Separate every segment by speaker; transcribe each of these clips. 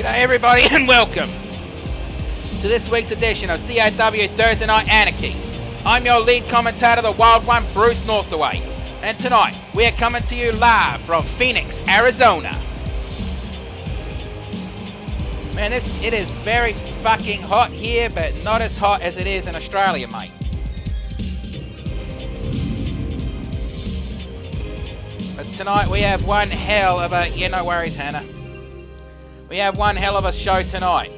Speaker 1: G'day everybody and welcome to this week's edition of CAW Thursday Night Anarchy. I'm your lead commentator, the Wild One, Bruce Northaway. And tonight, we are coming to you live from Phoenix, Arizona. Man, it is very fucking hot here, but not as hot as it is in Australia, mate. But tonight we have one hell of a... Yeah, no worries, Hannah. We have one hell of a show tonight.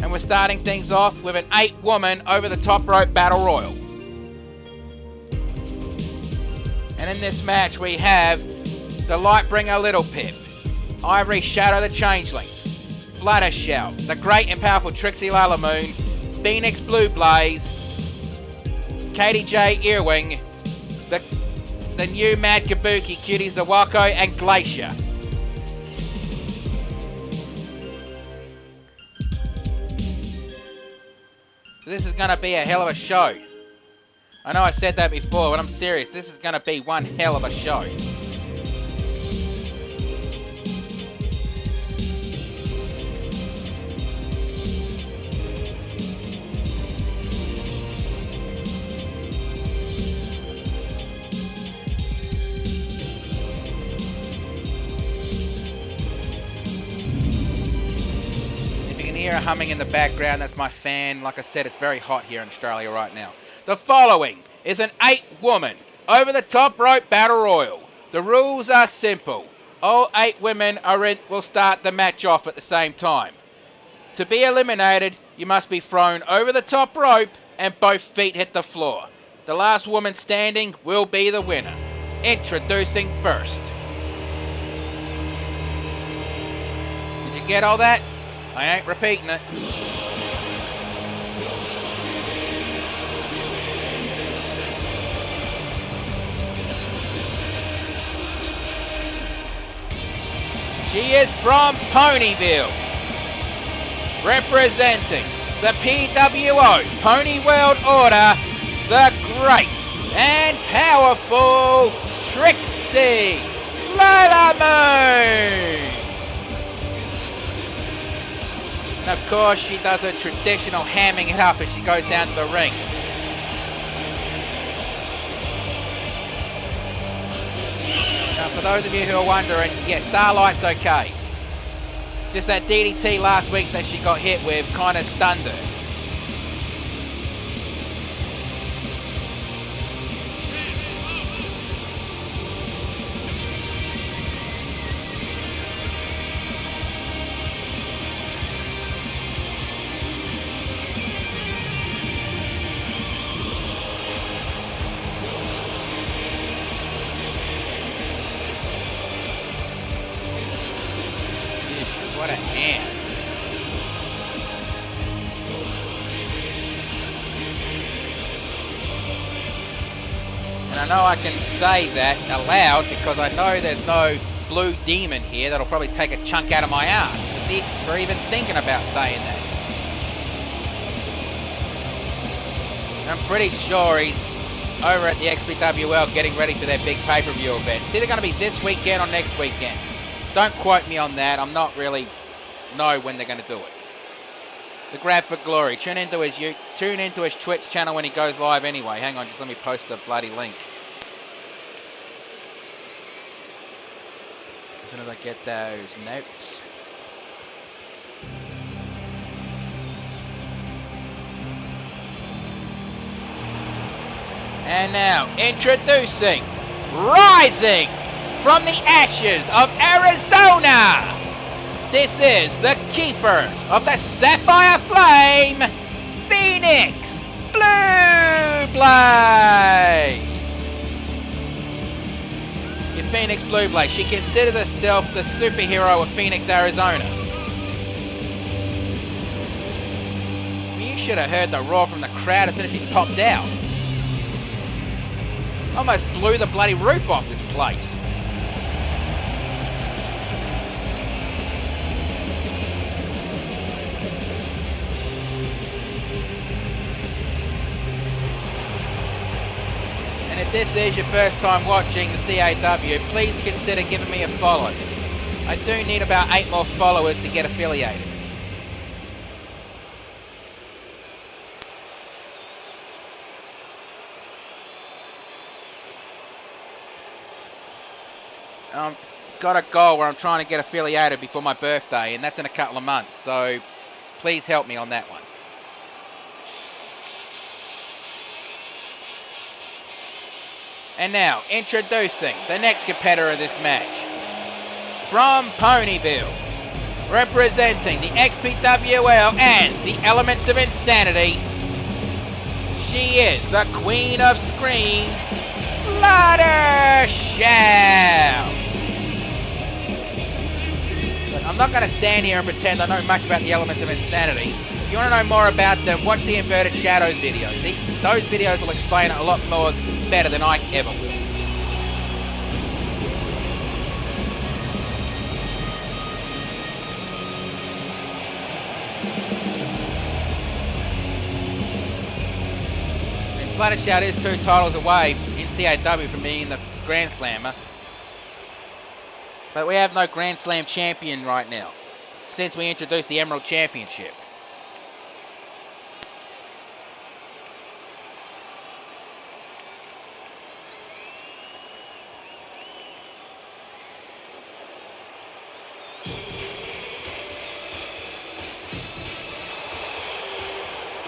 Speaker 1: And we're starting things off with an 8-woman over-the-top rope battle royal. And in this match we have the Lightbringer Little Pip, Ivory Shadow the Changeling, Fluttershy, the great and powerful Trixie Lalamoon, Phoenix Blue Blaze, Katie J Earwing, the new Mad Kabuki Cuties Zawako, and Glacier. So this is going to be a hell of a show. I know I said that before, but I'm serious. This is going to be one hell of a show. Hear a humming in the background, that's my fan. Like I said, it's very hot here in Australia right now. The following is an 8-woman over-the-top rope battle royal. The rules are simple. All 8 women will start the match off at the same time. To be eliminated, you must be thrown over the top rope and both feet hit the floor. The last woman standing will be the winner. Introducing first. Did you get all that? I ain't repeating it. She is from Ponyville, representing the PWO, Pony World Order, the great and powerful Trixie Lalamoon. And of course, she does her traditional hamming it up as she goes down to the ring. Now, for those of you who are wondering, yeah, Starlight's okay. Just that DDT last week that she got hit with kind of stunned her. What a hand. And I know I can say that aloud because I know there's no blue demon here that'll probably take a chunk out of my ass. See, for even thinking about saying that. I'm pretty sure he's over at the XPWL getting ready for their big pay-per-view event. It's either going to be this weekend or next weekend. Don't quote me on that. I'm not really know when they're going to do it. The Grab for Glory. Tune into his Twitch channel when he goes live anyway. Hang on, just let me post the bloody link. As soon as I get those notes. And now, introducing, rising from the ashes of Arizona, this is the keeper of the Sapphire Flame, Phoenix Blue Blaze. Your Phoenix Blue Blaze, she considers herself the superhero of Phoenix, Arizona. You should have heard the roar from the crowd as soon as she popped out. Almost blew the bloody roof off this place. And if this is your first time watching the CAW, please consider giving me a follow. I do need about 8 more followers to get affiliated. Got a goal where I'm trying to get affiliated before my birthday, and that's in a couple of months, so please help me on that one. And now, introducing the next competitor of this match. From Ponyville, representing the XPWL and the Elements of Insanity, she is the Queen of Screams, Louder Shout! But I'm not going to stand here and pretend I know much about the Elements of Insanity. If you want to know more about them, watch the Inverted Shadows videos. Those videos will explain it a lot more better than I ever will. Louder Shout is 2 titles away in CAW from being the Grand Slammer. But we have no Grand Slam champion right now, since we introduced the Emerald Championship.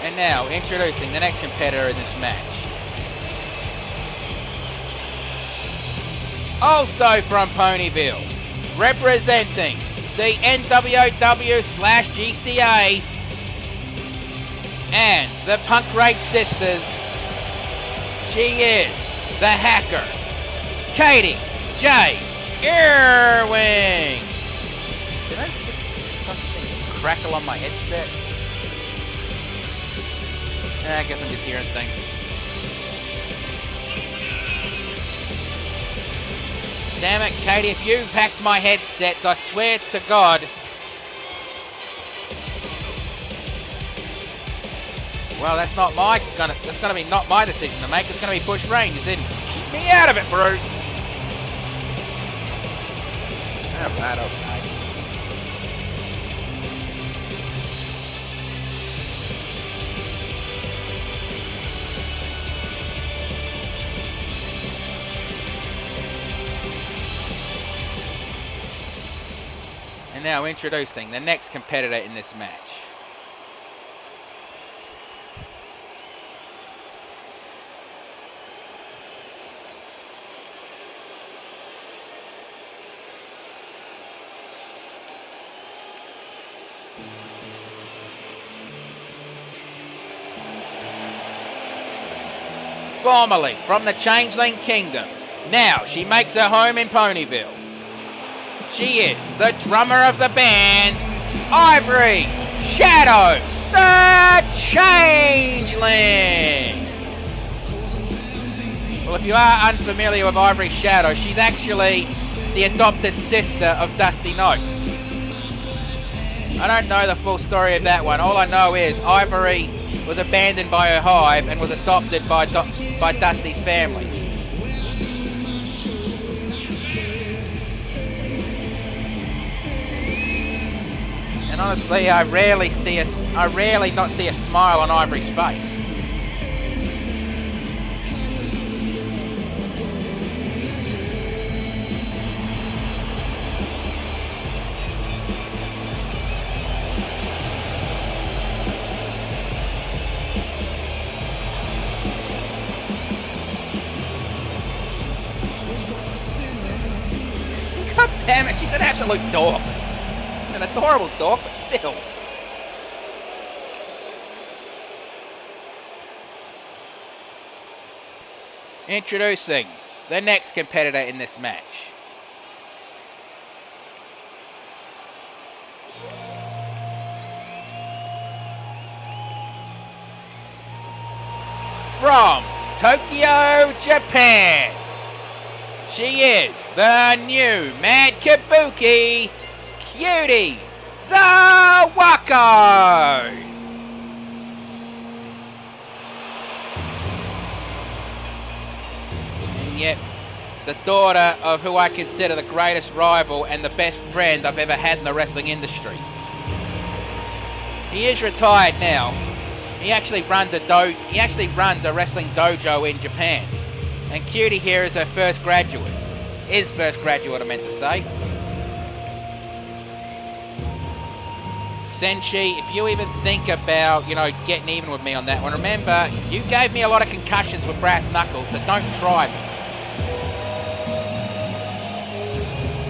Speaker 1: And now, introducing the next competitor in this match. Also from Ponyville, representing the NWOW/GCA and the Punk Rage Sisters, she is the hacker, Katie J. Irwing. Did I just get something crackle on my headset? I guess I'm just hearing things. Damn it, Katie, if you've hacked my headsets, I swear to God. Well, that's gonna be not my decision to make. It's gonna be Bush Rangers. Then keep me out of it, Bruce. Alright, okay. And now introducing the next competitor in this match. Formerly from the Changeling Kingdom, now she makes her home in Ponyville. She is the drummer of the band, Ivory Shadow, the Changeling. Well, if you are unfamiliar with Ivory Shadow, she's actually the adopted sister of Dusty Notes. I don't know the full story of that one. All I know is Ivory was abandoned by her hive and was adopted by Dusty's family. And honestly, I rarely not see a smile on Ivory's face. God damn it, she's an absolute dork. An adorable dork, but still. Introducing the next competitor in this match. From Tokyo, Japan, she is the new Mad Kabuki Cutie Zawako. And yet, the daughter of who I consider the greatest rival and the best friend I've ever had in the wrestling industry. He is retired now. He actually runs a wrestling dojo in Japan. And Cutie here is her first graduate. His first graduate, I meant to say. Senshi, if you even think about, getting even with me on that one, remember, you gave me a lot of concussions with brass knuckles, so don't try me.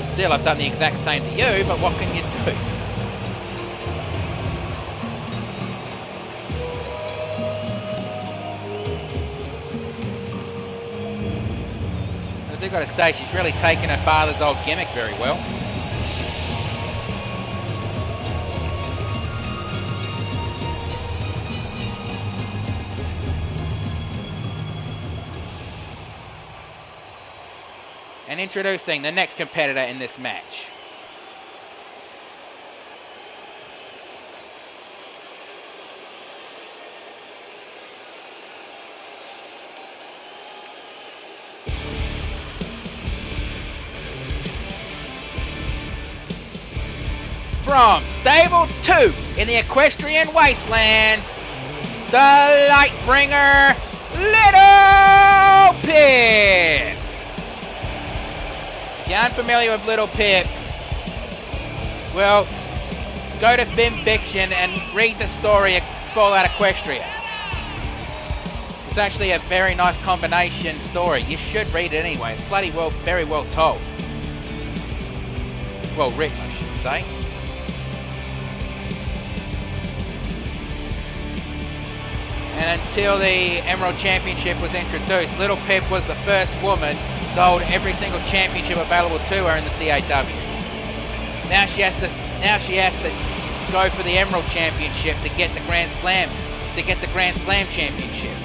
Speaker 1: Still, I've done the exact same to you, but what can you do? I've got to say, she's really taken her father's old gimmick very well. And introducing the next competitor in this match. From Stable 2 in the Equestrian Wastelands, the Lightbringer, Little Pip. If you're unfamiliar with Little Pip, well, go to Film Fiction and read the story of Fallout Equestria. It's actually a very nice combination story. You should read it anyway. It's bloody well, very well told. Well written, I should say. And until the Emerald Championship was introduced, Little Pip was the first woman to hold every single championship available to her in the CAW. Now she has to go for the Emerald Championship to get the Grand Slam Championship.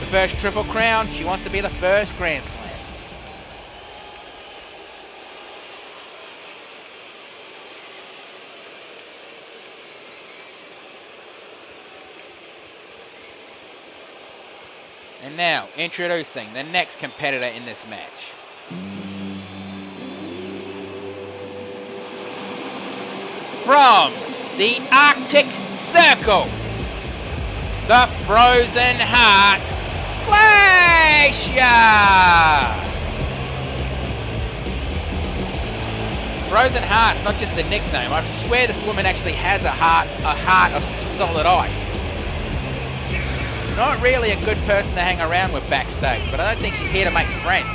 Speaker 1: The first Triple Crown, she wants to be the first Grand Slam. And now, introducing the next competitor in this match. From the Arctic Circle, the Frozen Heart, Glacier! Frozen Heart's not just a nickname. I swear this woman actually has a heart of solid ice. Not really a good person to hang around with backstage, but I don't think she's here to make friends.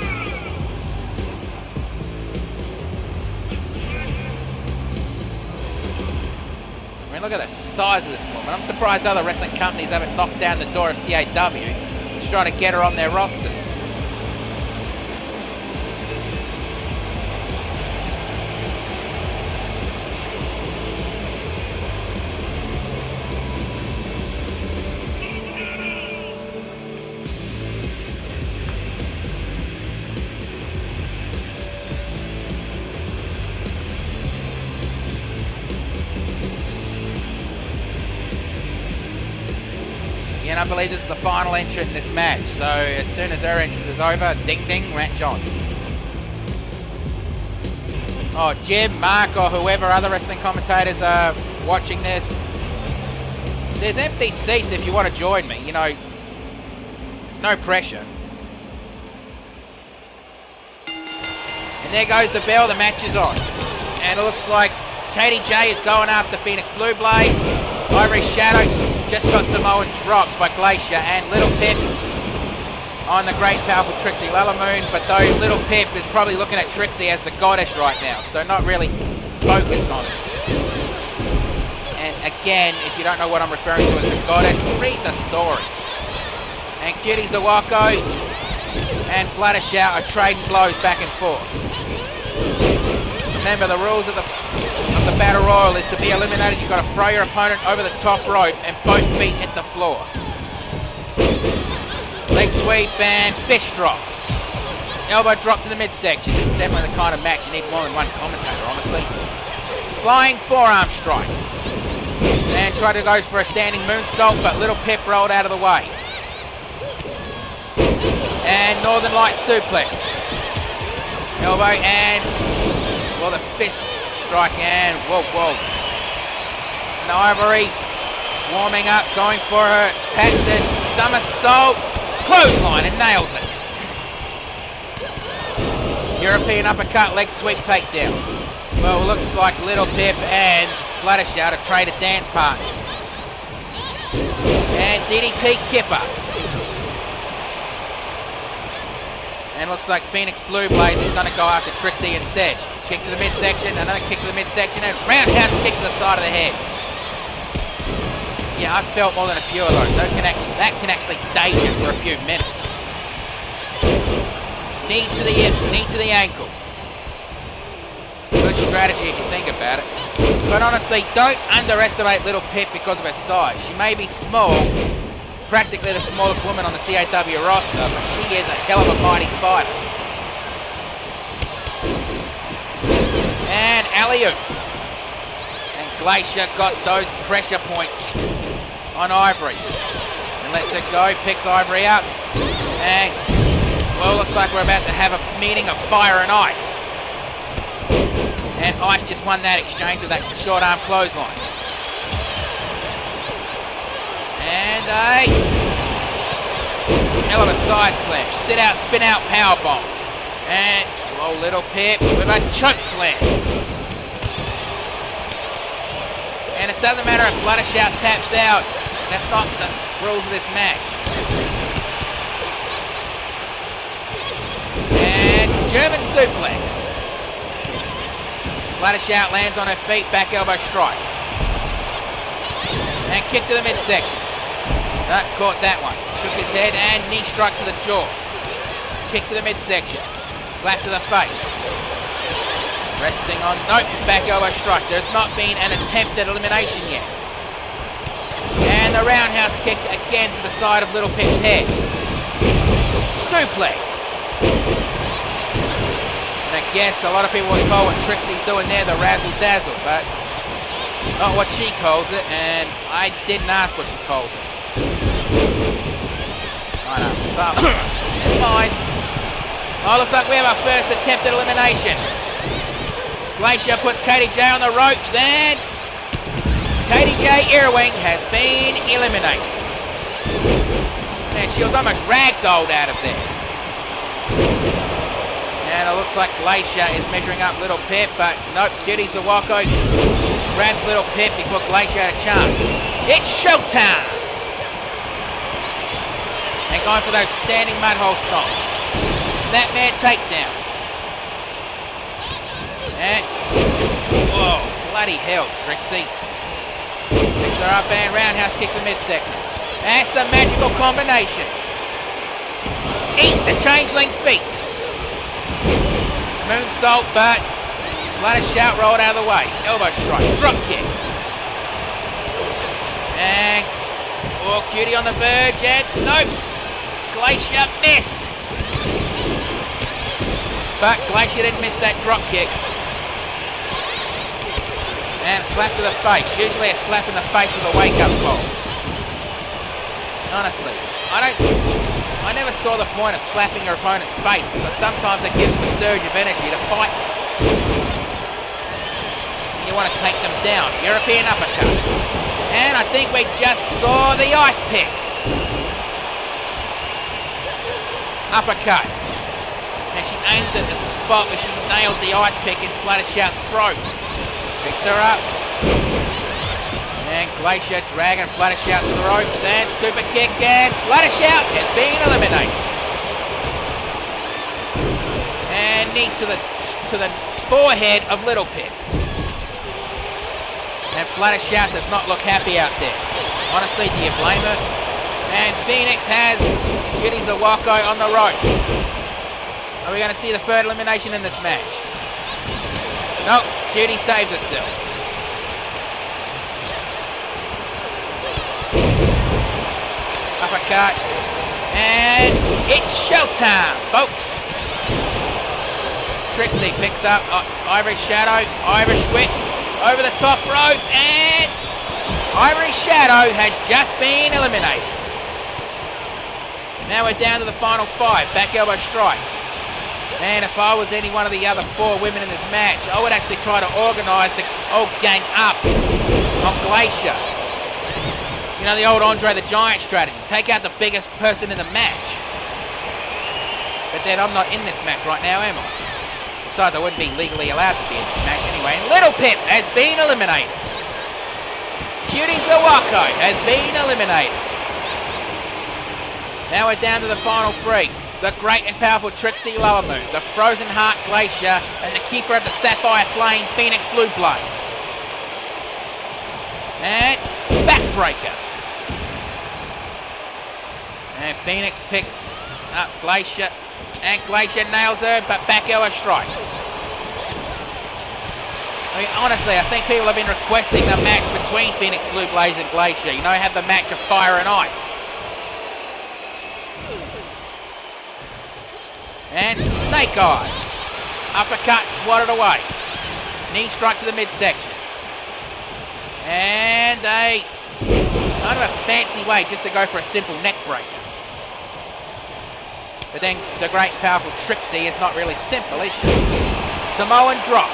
Speaker 1: I mean, look at the size of this woman. I'm surprised other wrestling companies haven't knocked down the door of CAW to try to get her on their rosters. And I believe this is the final entrant in this match, so as soon as her entrance is over, ding ding, match on. Oh, Jim, Mark, or whoever other wrestling commentators are watching this, there's empty seats if you want to join me, no pressure. And there goes the bell, the match is on. And it looks like Katie J is going after Phoenix Blue Blaze. Ivory Shadow just got Samoan dropped by Glacier, and Little Pip on the great powerful Trixie Lalamoon, but though Little Pip is probably looking at Trixie as the goddess right now, so not really focused on it. And again, if you don't know what I'm referring to as the goddess, read the story. And Cutie Zawako and Flattershout are trading blows back and forth. Remember, the rules of the Battle Royal is to be eliminated. You've got to throw your opponent over the top rope and both feet hit the floor. Leg sweep and fish drop. Elbow drop to the midsection. This is definitely the kind of match you need more than one commentator, honestly. Flying forearm strike. And tried to go for a standing moonsault, but Little Pip rolled out of the way. And Northern Light suplex. Elbow and, well, the fist strike and, whoa. And Ivory warming up, going for her patented somersault. Clothesline and nails it. European uppercut, leg sweep, takedown. Well, looks like Little Pip and Fluttershy are traded dance partners. And DDT Kipper. And looks like Phoenix Blue Blaze is going to go after Trixie instead. Kick to the midsection, another kick to the midsection, and roundhouse kick to the side of the head. Yeah, I felt more than a few of those. That can actually date you for a few minutes. Knee to the ankle. Good strategy if you think about it. But honestly, don't underestimate Little Pip because of her size. She may be small, practically the smallest woman on the CAW roster, but she is a hell of a mighty fighter. And alley-oop. And Glacier got those pressure points on Ivory. And lets it go, picks Ivory up. And, well, looks like we're about to have a meeting of fire and ice. And Ice just won that exchange with that short arm clothesline. And a hell of a side slam. Sit out, spin out, power bomb. And well, Little Pip with a choke slam. And it doesn't matter if Fluttershy taps out. That's not the rules of this match. And German suplex. Fluttershy lands on her feet, back elbow strike. And kick to the midsection. No, caught that one. Shook his head and knee strike to the jaw. Kick to the midsection. Slap to the face. Resting on, nope, back elbow strike. There's not been an attempt at elimination yet. And the roundhouse kick again to the side of Little Pip's head. Suplex. And I guess a lot of people would call what Trixie's doing there the razzle dazzle, but not what she calls it, and I didn't ask what she calls it. I know, stop. Never mind. Oh, looks like we have our first attempt at elimination. Glacier puts KDJ on the ropes, and KDJ Earwing has been eliminated. Man, she was almost ragdolled out of there. And it looks like Glacier is measuring up Little Pip, but nope, Cutie Zawako grabs Little Pip before Glacier had a chance. It's showtime! And going for those standing mud hole stomps. Snapmare takedown. And, whoa, bloody hell, Trixie. Picks her up and roundhouse kick to midsection. That's the magical combination. Eat the changeling feet. Moonsault, but Fluttershy rolled out of the way. Elbow strike, drop kick. And, oh, Cutie on the verge, and nope. Glacier missed. But Glacier didn't miss that drop kick. And a slap to the face. Usually a slap in the face with a wake-up call. Honestly, I never saw the point of slapping your opponent's face because sometimes it gives them a surge of energy to fight. And you want to take them down. European uppercut. And I think we just saw the ice pick. Uppercut. And she aimed at the spot where she nailed the ice pick in Fluttershy's throat. Picks her up. And Glacier dragging Fluttershy to the ropes. And super kick. And Fluttershy has been eliminated. And knee to the forehead of Little Pip. And Fluttershy does not look happy out there. Honestly, do you blame her? And Phoenix has Cutie Zawako on the ropes. Are we going to see the third elimination in this match? Nope, Cutie saves herself. Uppercut. And it's showtime, folks. Trixie picks up Irish Shadow, Irish Whip over the top rope, and Irish Shadow has just been eliminated. Now we're down to the final five. Back elbow strike. And if I was any one of the other 4 women in this match, I would actually try to organise the old gang up on Glacier. You know, the old Andre the Giant strategy. Take out the biggest person in the match. But then I'm not in this match right now, am I? Besides, I wouldn't be legally allowed to be in this match anyway. And Little Pip has been eliminated. Cutie Zawako has been eliminated. Now we're down to the final 3. The great and powerful Trixie Lower Moon, the Frozen Heart Glacier, and the keeper of the Sapphire Flame, Phoenix Blue Blaze. And Backbreaker. And Phoenix picks up Glacier, and Glacier nails her, but back elbow strike. I mean, honestly, I think people have been requesting the match between Phoenix Blue Blaze and Glacier. You know, have the match of fire and ice. And Snake Eyes. Uppercut swatted away. Knee strike to the midsection. And a kind of a fancy way just to go for a simple neck breaker. But then the great powerful Trixie is not really simple, is she? Samoan drop.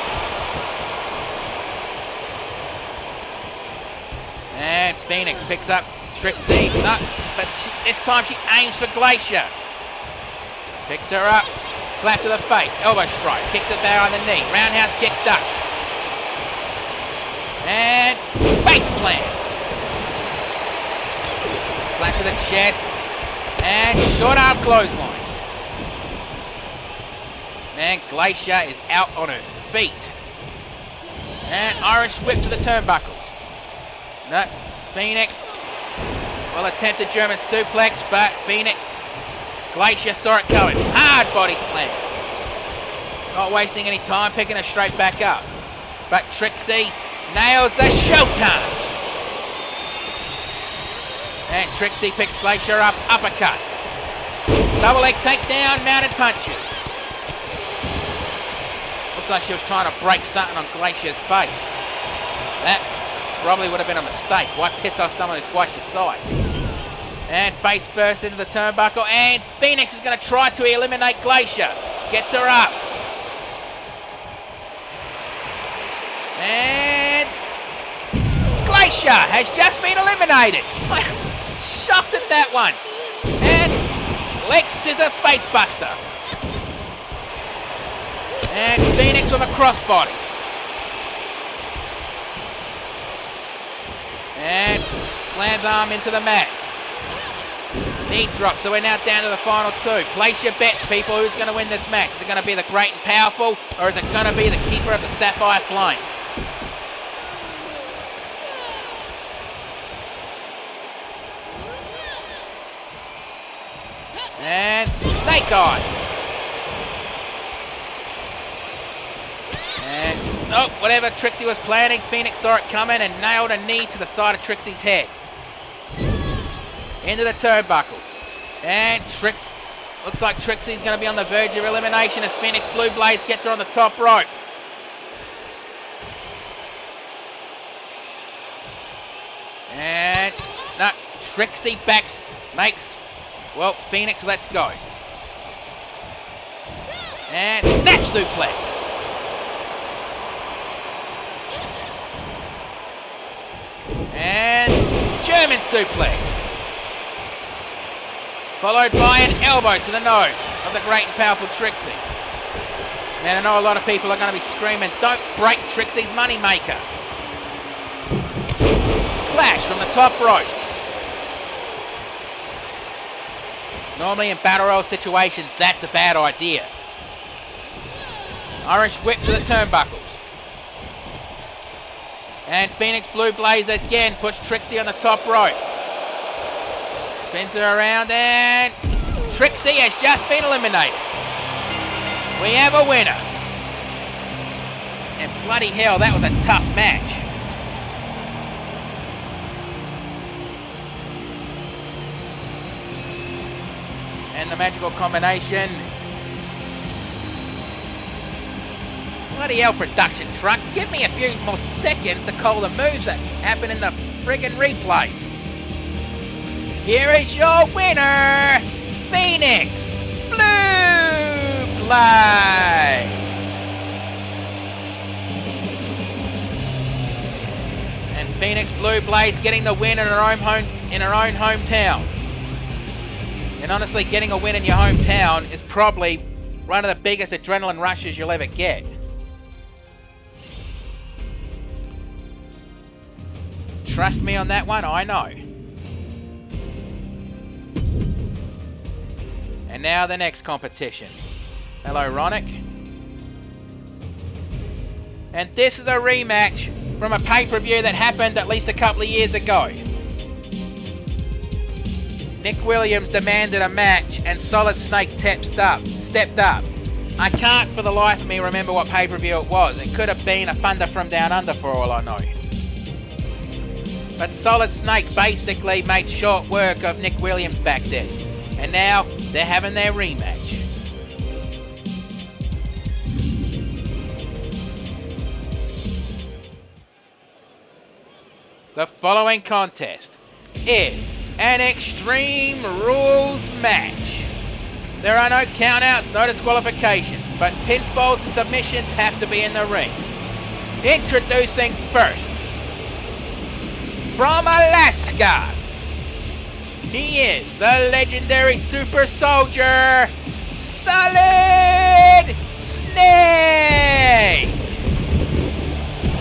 Speaker 1: And Phoenix picks up Trixie. No, but this time she aims for Glacier. Picks her up, slap to the face, elbow strike, kick to the bow on the knee, roundhouse kick ducked. And face plant. Slap to the chest, and short arm clothesline. And Glacier is out on her feet. And Irish whip to the turnbuckles. No, Phoenix will attempt a German suplex, but Glacier saw it coming. Hard body slam. Not wasting any time, picking her straight back up. But Trixie nails the showtime. And Trixie picks Glacier up, uppercut. Double leg takedown, mounted punches. Looks like she was trying to break something on Glacier's face. That probably would have been a mistake. Why piss off someone who's twice your size? And face first into the turnbuckle, and Phoenix is going to try to eliminate Glacier. Gets her up. And Glacier has just been eliminated. I'm shocked at that one. And leg scissor face buster. And Phoenix with a crossbody. And slams arm into the mat. Knee drop, so we're now down to the final 2. Place your bets, people. Who's going to win this match? Is it going to be the Great and Powerful, or is it going to be the keeper of the Sapphire Flame? And Snake Eyes. And, oh, whatever Trixie was planning, Phoenix saw it coming and nailed a knee to the side of Trixie's head. Into the turnbuckles. And looks like Trixie's going to be on the verge of elimination as Phoenix Blue Blaze gets her on the top rope. And no, Trixie makes, well, Phoenix lets go. And snap suplex. And German suplex. Followed by an elbow to the nose of the great and powerful Trixie. And I know a lot of people are going to be screaming, don't break Trixie's moneymaker. Splash from the top rope. Normally in battle royal situations, that's a bad idea. Irish whip to the turnbuckles. And Phoenix Blue Blaze again puts Trixie on the top rope. Spins her around and Trixie has just been eliminated. We have a winner. And bloody hell, that was a tough match. And the magical combination. Bloody hell, production truck. Give me a few more seconds to call the moves that happen in the friggin' replays. Here is your winner, Phoenix Blue Blaze. And Phoenix Blue Blaze getting the win in her own hometown. And honestly, getting a win in your hometown is probably one of the biggest adrenaline rushes you'll ever get. Trust me on that one, I know. And now the next competition. Hello, Ronick. And this is a rematch from a pay-per-view that happened at least a couple of years ago. Nick Williams demanded a match and Solid Snake stepped up. I can't for the life of me remember what pay-per-view it was. It could have been a Thunder from Down Under for all I know. But Solid Snake basically made short work of Nick Williams back then. And now they're having their rematch. The following contest is an Extreme Rules match. There are no countouts, no disqualifications, but pinfalls and submissions have to be in the ring. Introducing first, from Alaska, he is the legendary super soldier, Solid Snake!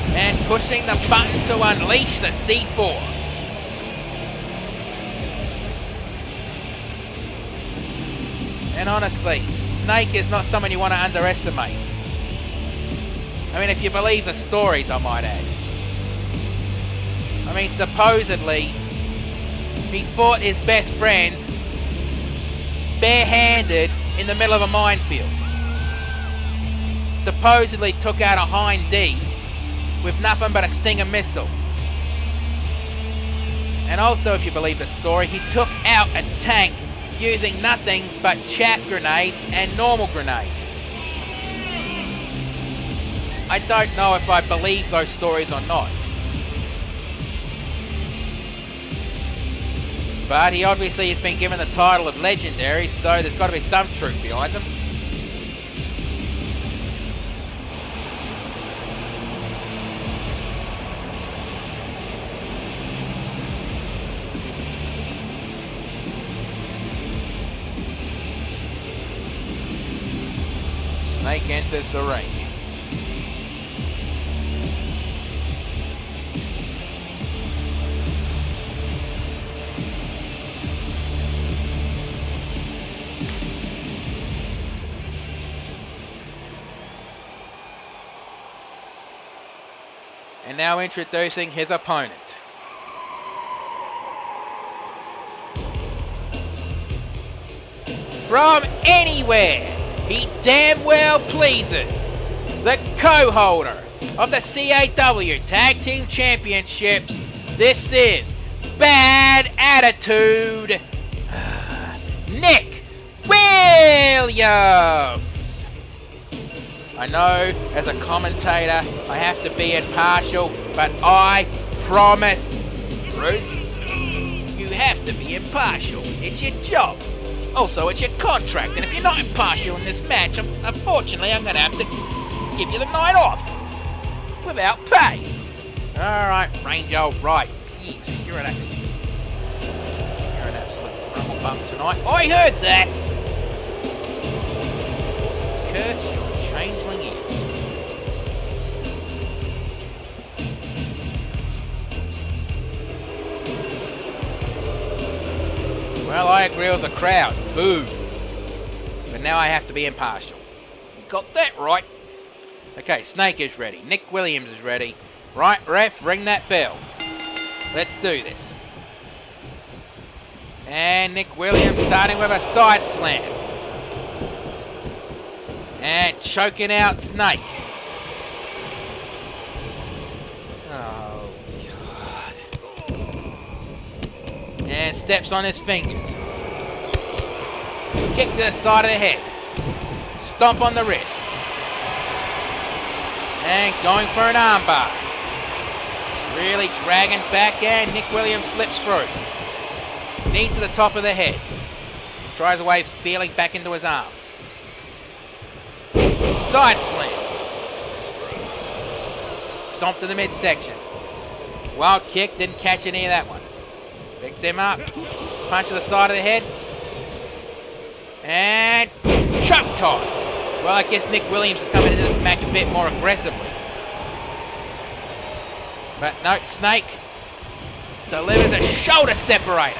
Speaker 1: And pushing the button to unleash the C4. And honestly, Snake is not someone you want to underestimate. I mean, if you believe the stories, I might add. I mean, supposedly, he fought his best friend barehanded in the middle of a minefield. Supposedly took out a Hind D with nothing but a Stinger missile. And also, if you believe the story, he took out a tank using nothing but chaff grenades and normal grenades. I don't know if I believe those stories or not. But he obviously has been given the title of legendary, so there's got to be some truth behind them. Snake enters the ring. And now introducing his opponent. From anywhere, he damn well pleases. The co-holder of the CAW Tag Team Championships. This is Bad Attitude, Nick Williams. I know, as a commentator, I have to be impartial, but I promise, Bruce, you have to be impartial. It's your job. Also, it's your contract, and if you're not impartial in this match, unfortunately, I'm going to have to give you the night off. Without pay. Alright, Ranger, alright. Jeez, you're an absolute rumble bump tonight. I heard that! Curse your changeling ears. Well, I agree with the crowd. Boo. But now I have to be impartial. You got that right. Okay, Snake is ready. Nick Williams is ready. Right, ref, ring that bell. Let's do this. And Nick Williams starting with a side slam. And choking out Snake. Oh, God. And steps on his fingers. Kick to the side of the head. Stomp on the wrist. And going for an armbar. Really dragging back, and Nick Williams slips through. Knee to the top of the head. Tries away, feeling back into his arm. Side slam. Stomp to the midsection. Wild kick, didn't catch any of that one. Picks him up. Punch to the side of the head. And choke toss. Well, I guess Nick Williams is coming into this match a bit more aggressively. But no, Snake delivers a shoulder separator.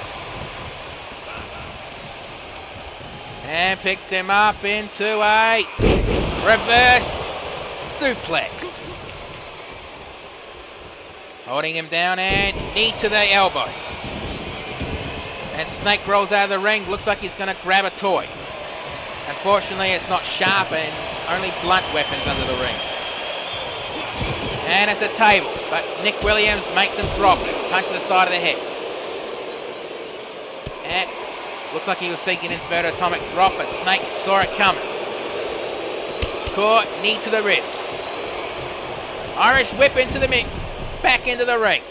Speaker 1: And picks him up into a reverse suplex. Holding him down and knee to the elbow. And Snake rolls out of the ring. Looks like he's going to grab a toy. Unfortunately, it's not sharp and only blunt weapons under the ring. And it's a table, but Nick Williams makes him drop it. Punch to the side of the head. And looks like he was thinking inverted atomic drop, but Snake saw it coming. Caught, knee to the ribs. Irish whip into the back into the ring.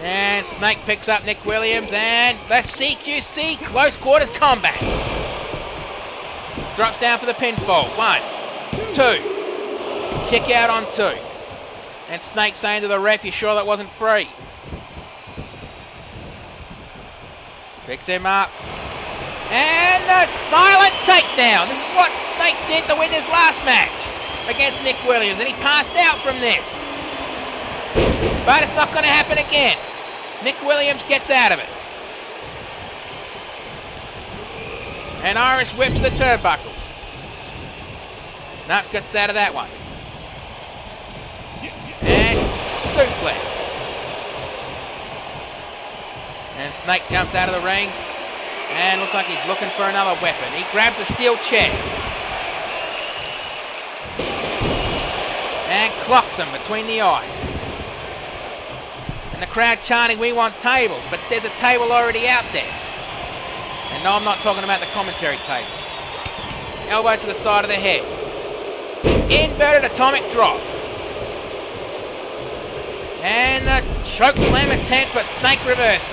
Speaker 1: And Snake picks up Nick Williams and the CQC close quarters combat. Drops down for the pinfall. 1, 2. Kick out on 2. And Snake saying to the ref, you sure that wasn't free? Picks him up. And the silent takedown. This is what Snake did to win his last match against Nick Williams. And he passed out from this. But it's not going to happen again. Nick Williams gets out of it. And Irish whips the turnbuckles. Nope, gets out of that one. And suplex. And Snake jumps out of the ring. And looks like he's looking for another weapon. He grabs a steel chair. And clocks him between the eyes. And the crowd chanting, we want tables. But there's a table already out there. And no, I'm not talking about the commentary table. Elbow to the side of the head. Inverted atomic drop. And the choke slam attempt, but Snake reverses.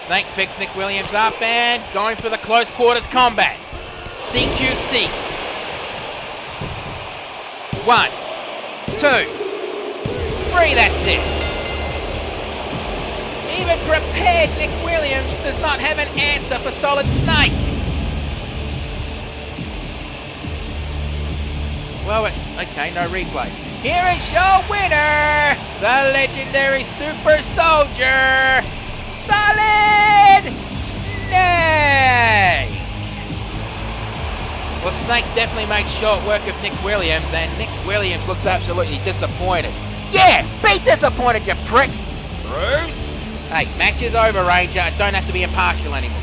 Speaker 1: Snake picks Nick Williams up and going for the close quarters combat. CQC. 1, 2, 3, that's it. Even prepared Nick Williams does not have an answer for Solid Snake. Well, okay, no replays. Here is your winner, the legendary super soldier, Solid Snake. Well, Snake definitely makes short work of Nick Williams, and Nick Williams looks absolutely disappointed. Yeah, be disappointed, you prick. Bruce? Hey, match is over, Ranger. I don't have to be impartial anymore.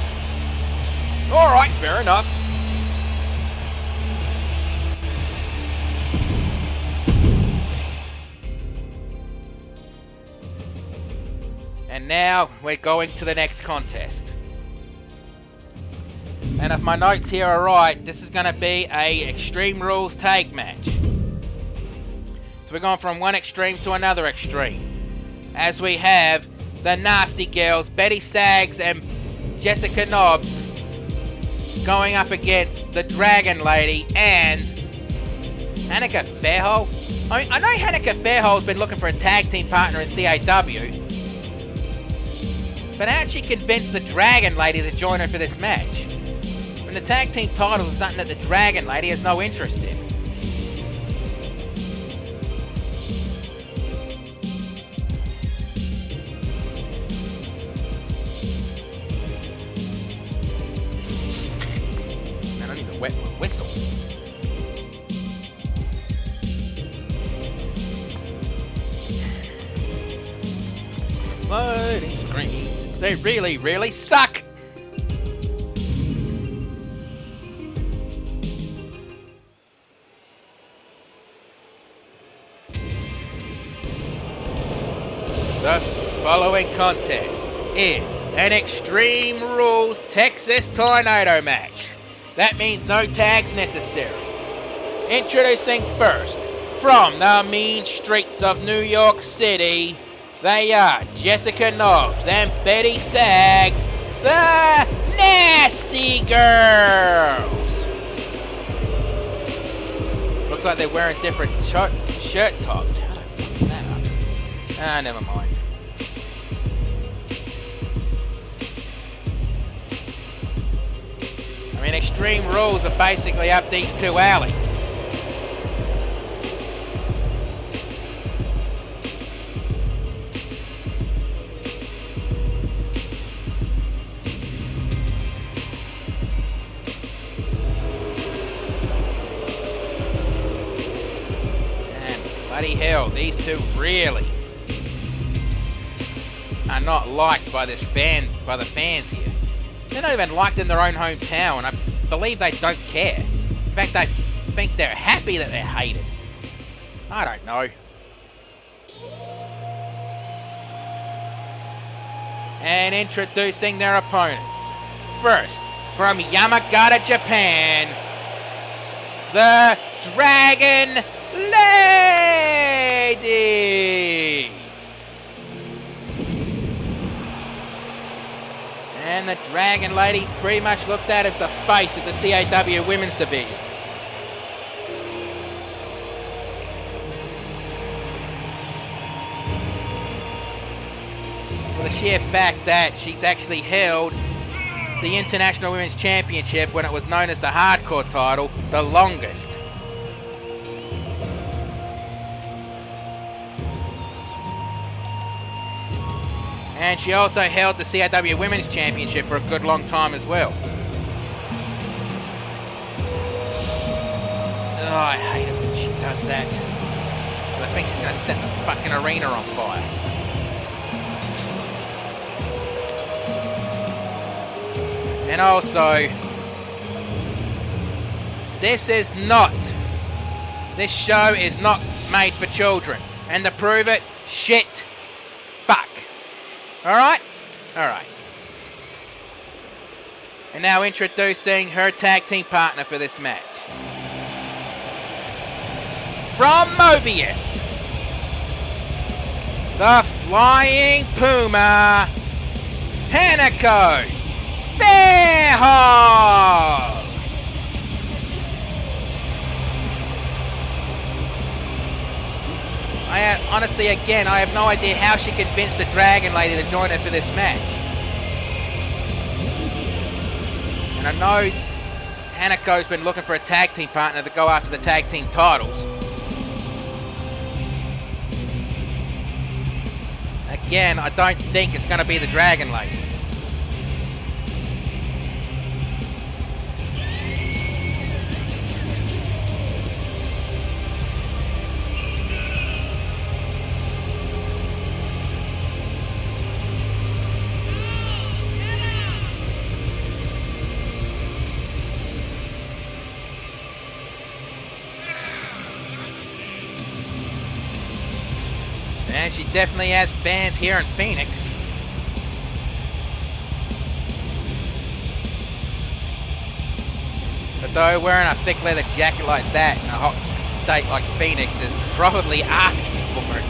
Speaker 1: All right, fair enough. And now we're going to the next contest. And if my notes here are right, this is going to be a Extreme Rules tag match. So we're going from one extreme to another extreme. As we have the Nasty Girls, Betty Saggs and Jessica Nobbs, going up against the Dragon Lady and Hanukkah Fairhole. I mean, I know Hanukkah Fairhole's been looking for a tag team partner in CAW. But how'd she convince the Dragon Lady to join her for this match? When the tag team titles are something that the Dragon Lady has no interest in. Man, I need to wet my whistle. Loading screens. They really, really suck! The following contest is an Extreme Rules Texas Tornado match. That means no tags necessary. Introducing first, from the mean streets of New York City, they are Jessica Nobbs and Betty Saggs, The Nasty Girls. Looks like they're wearing different shirt tops. How do I pick that up? Ah, never mind. I mean, Extreme Rules are basically up these two alley. Bloody hell, these two really are not liked by the fans here. They're not even liked in their own hometown, and I believe they don't care. In fact, they think they're happy that they're hated. I don't know. And introducing their opponents. First, from Yamagata, Japan, the Dragon Lady! And the Dragon Lady pretty much looked at as the face of the CAW women's division. For the sheer fact that she's actually held the International Women's Championship when it was known as the Hardcore title, the longest. And she also held the CAW Women's Championship for a good long time as well. Oh, I hate it when she does that. I think she's going to set the fucking arena on fire. And also, this show is not made for children. And to prove it, shit, fuck. Alright? Alright. And now introducing her tag team partner for this match. From Mobius, the Flying Puma, Hanako Fairhall! Honestly, again, I have no idea how she convinced the Dragon Lady to join her for this match. And I know Hanako's been looking for a tag team partner to go after the tag team titles. Again, I don't think it's going to be the Dragon Lady. And she definitely has fans here in Phoenix. But though wearing a thick leather jacket like that in a hot state like Phoenix is probably asking for it.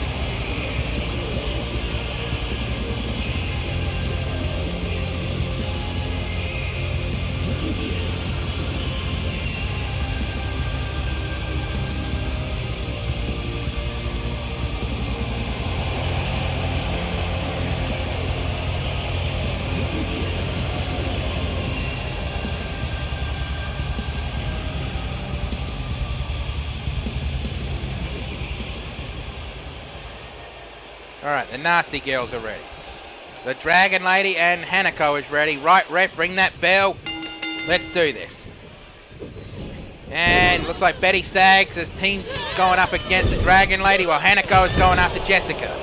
Speaker 1: Alright, the Nasty Girls are ready. The Dragon Lady and Hanako is ready. Right, ref, ring that bell. Let's do this. And looks like Betty Saggs' team is going up against the Dragon Lady while Hanako is going after Jessica.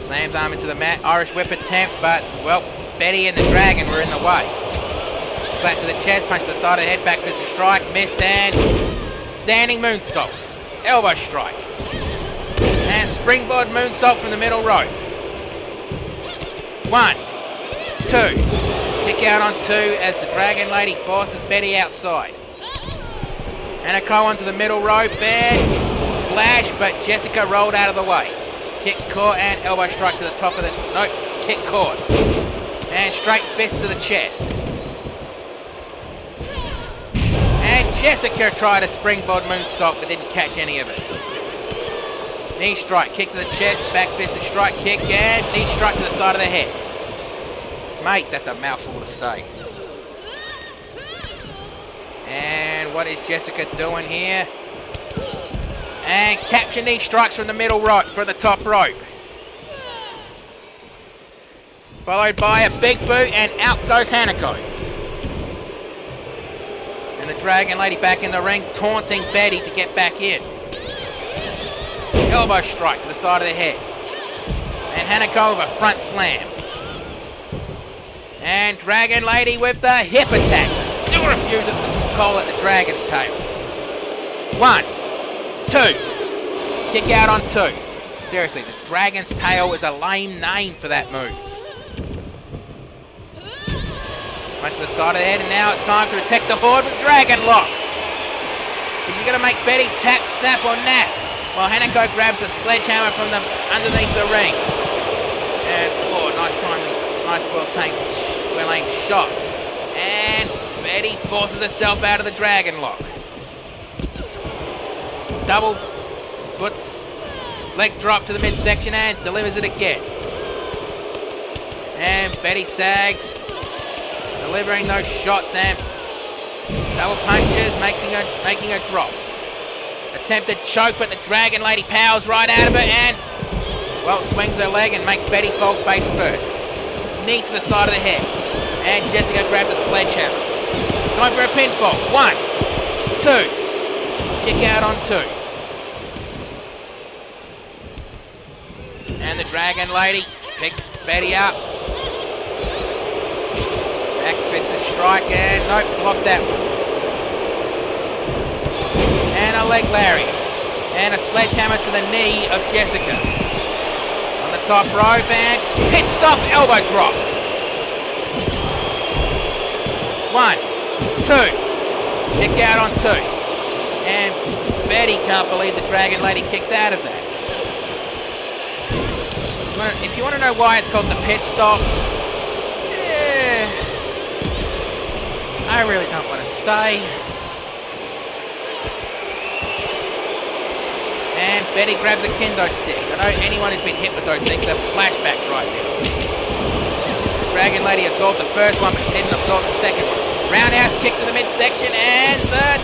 Speaker 1: Slams arm into the mat. Irish whip attempt, but, well, Betty and the Dragon were in the way. Slap to the chest, punch to the side of the head, back fist and strike, missed, and standing moonsault. Elbow strike. And springboard moonsault from the middle rope. 1, 2. Kick out on 2 as the Dragon Lady forces Betty outside. Hanako onto the middle rope and splash, but Jessica rolled out of the way. Kick, core, and elbow strike to the top of the... Nope. kick caught. And straight fist to the chest. And Jessica tried a springboard moonsault but didn't catch any of it. Knee strike, kick to the chest, back fist and strike kick, and knee strike to the side of the head. Mate, that's a mouthful to say. And what is Jessica doing here? And capture knee strikes from the middle rope, from the top rope. Followed by a big boot, and out goes Hanako. And the Dragon Lady back in the ring, taunting Betty to get back in. Elbow strike to the side of the head. And Hanako with a front slam. And Dragon Lady with the hip attack. Still refuses to call it the Dragon's Tail. 1, 2. Kick out on 2. Seriously, the Dragon's Tail is a lame name for that move. Much to the side of the head, and now it's time to protect the Horde with Dragon Lock. Is she going to make Betty tap, snap, or nap? Well, Hanako grabs the sledgehammer from the underneath the ring. And, oh, nice well-aimed shot. And Betty forces herself out of the Dragon Lock. Double foot leg drop to the midsection and delivers it again. And Betty sags, delivering those shots and double punches, making her drop. Attempted choke, but the Dragon Lady powers right out of it and, well, swings her leg and makes Betty fall face first. Knee to the side of the head. And Jessica grabs a sledgehammer. Time for a pinfall. 1, 2. Kick out on 2. And the Dragon Lady picks Betty up. Back fist and strike, and nope, blocked that one. And a leg lariat. And a sledgehammer to the knee of Jessica. On the top rope, and pit stop elbow drop. 1, 2. Kick out on 2. And Betty can't believe the Dragon Lady kicked out of that. If you want to know why it's called the pit stop, I really don't want to say. And Betty grabs a kendo stick. I know anyone who's been hit with those things have flashbacks right now. The Dragon Lady absorbed the first one, but she didn't absorb the second one. Roundhouse kick to the midsection and the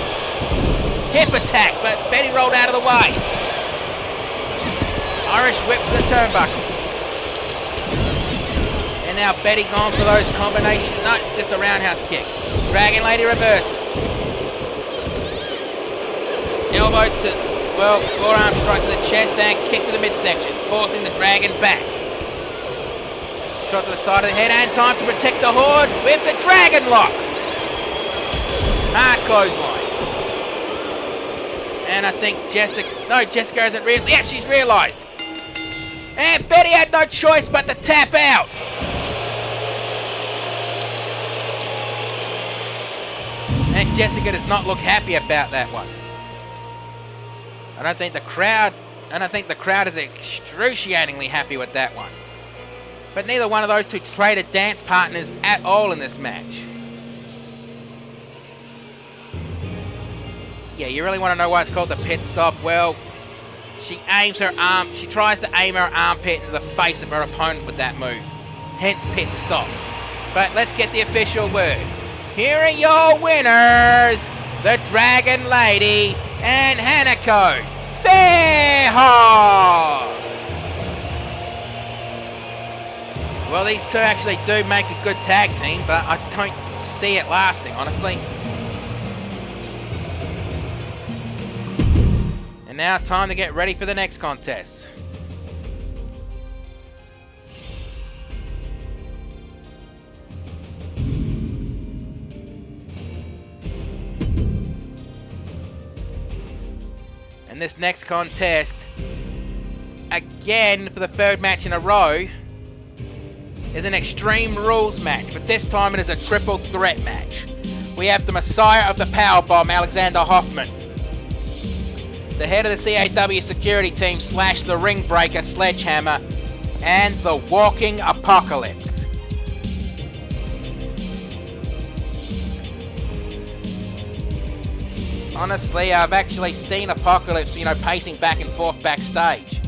Speaker 1: hip attack, but Betty rolled out of the way. Irish whip to the turnbuckles. And now Betty gone for those combinations. No, just a roundhouse kick. Dragon Lady reverses. Elbow to, well, forearm strike to the chest and kick to the midsection, forcing the Dragon back. Shot to the side of the head and time to protect the Horde with the Dragon Lock. Hard clothesline. And I think Jessica hasn't realised. Yeah, she's realised. And Betty had no choice but to tap out. And Jessica does not look happy about that one. I don't think the crowd is excruciatingly happy with that one. But neither one of those two traded dance partners at all in this match. Yeah, you really want to know why it's called the pit stop? Well, she tries to aim her armpit into the face of her opponent with that move. Hence pit stop. But let's get the official word. Here are your winners, the Dragon Lady and Hanako Fairhall. Well, these two actually do make a good tag team, but I don't see it lasting, honestly. And now time to get ready for the next contest. And this next contest, again for the third match in a row, is an Extreme Rules match, but this time it is a triple threat match. We have the Messiah of the Powerbomb, Alexander Hoffman, the head of the CAW security team / the Ring Breaker, Sledgehammer, and the Walking Apocalypse. Honestly, I've actually seen Apocalypse, pacing back and forth backstage.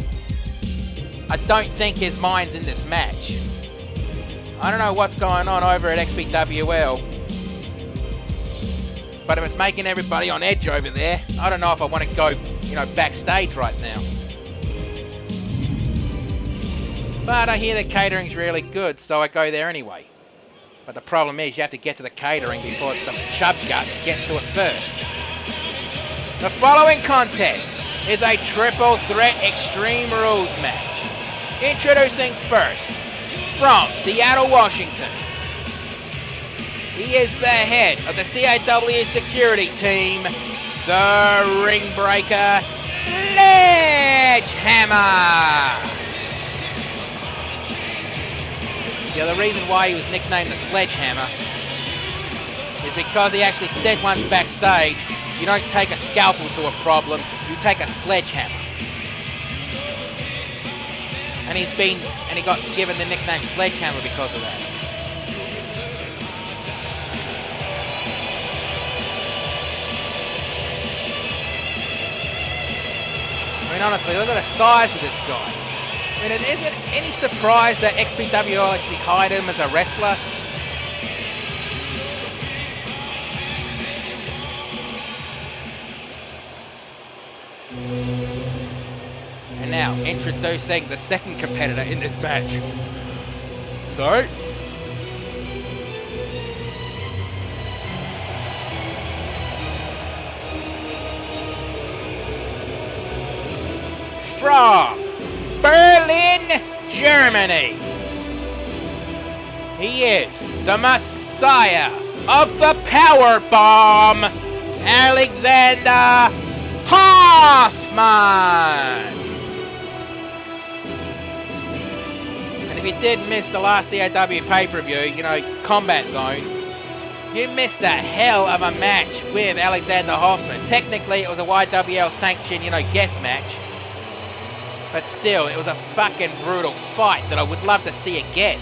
Speaker 1: I don't think his mind's in this match. I don't know what's going on over at XPWL, but if it's making everybody on edge over there, I don't know if I want to go, backstage right now. But I hear the catering's really good, so I go there anyway. But the problem is you have to get to the catering before some chub guts gets to it first. The following contest is a triple threat Extreme Rules match. Introducing first, from Seattle, Washington. He is the head of the CAW security team, the Ring Breaker Sledgehammer. Yeah, the reason why he was nicknamed the Sledgehammer is because he actually said once backstage, you don't take a scalpel to a problem, you take a sledgehammer. And he got given the nickname Sledgehammer because of that. I mean, honestly, look at the size of this guy. I mean, is it any surprise that XPWL actually hired him as a wrestler? And now, introducing the second competitor in this match. So, from Berlin, Germany, he is the Messiah of the Power Bomb, Alexander Hoffman. And if you did miss the last CAW pay-per-view, Combat Zone, you missed a hell of a match with Alexander Hoffman. Technically, it was a YWL sanctioned, guest match. But still, it was a fucking brutal fight that I would love to see again.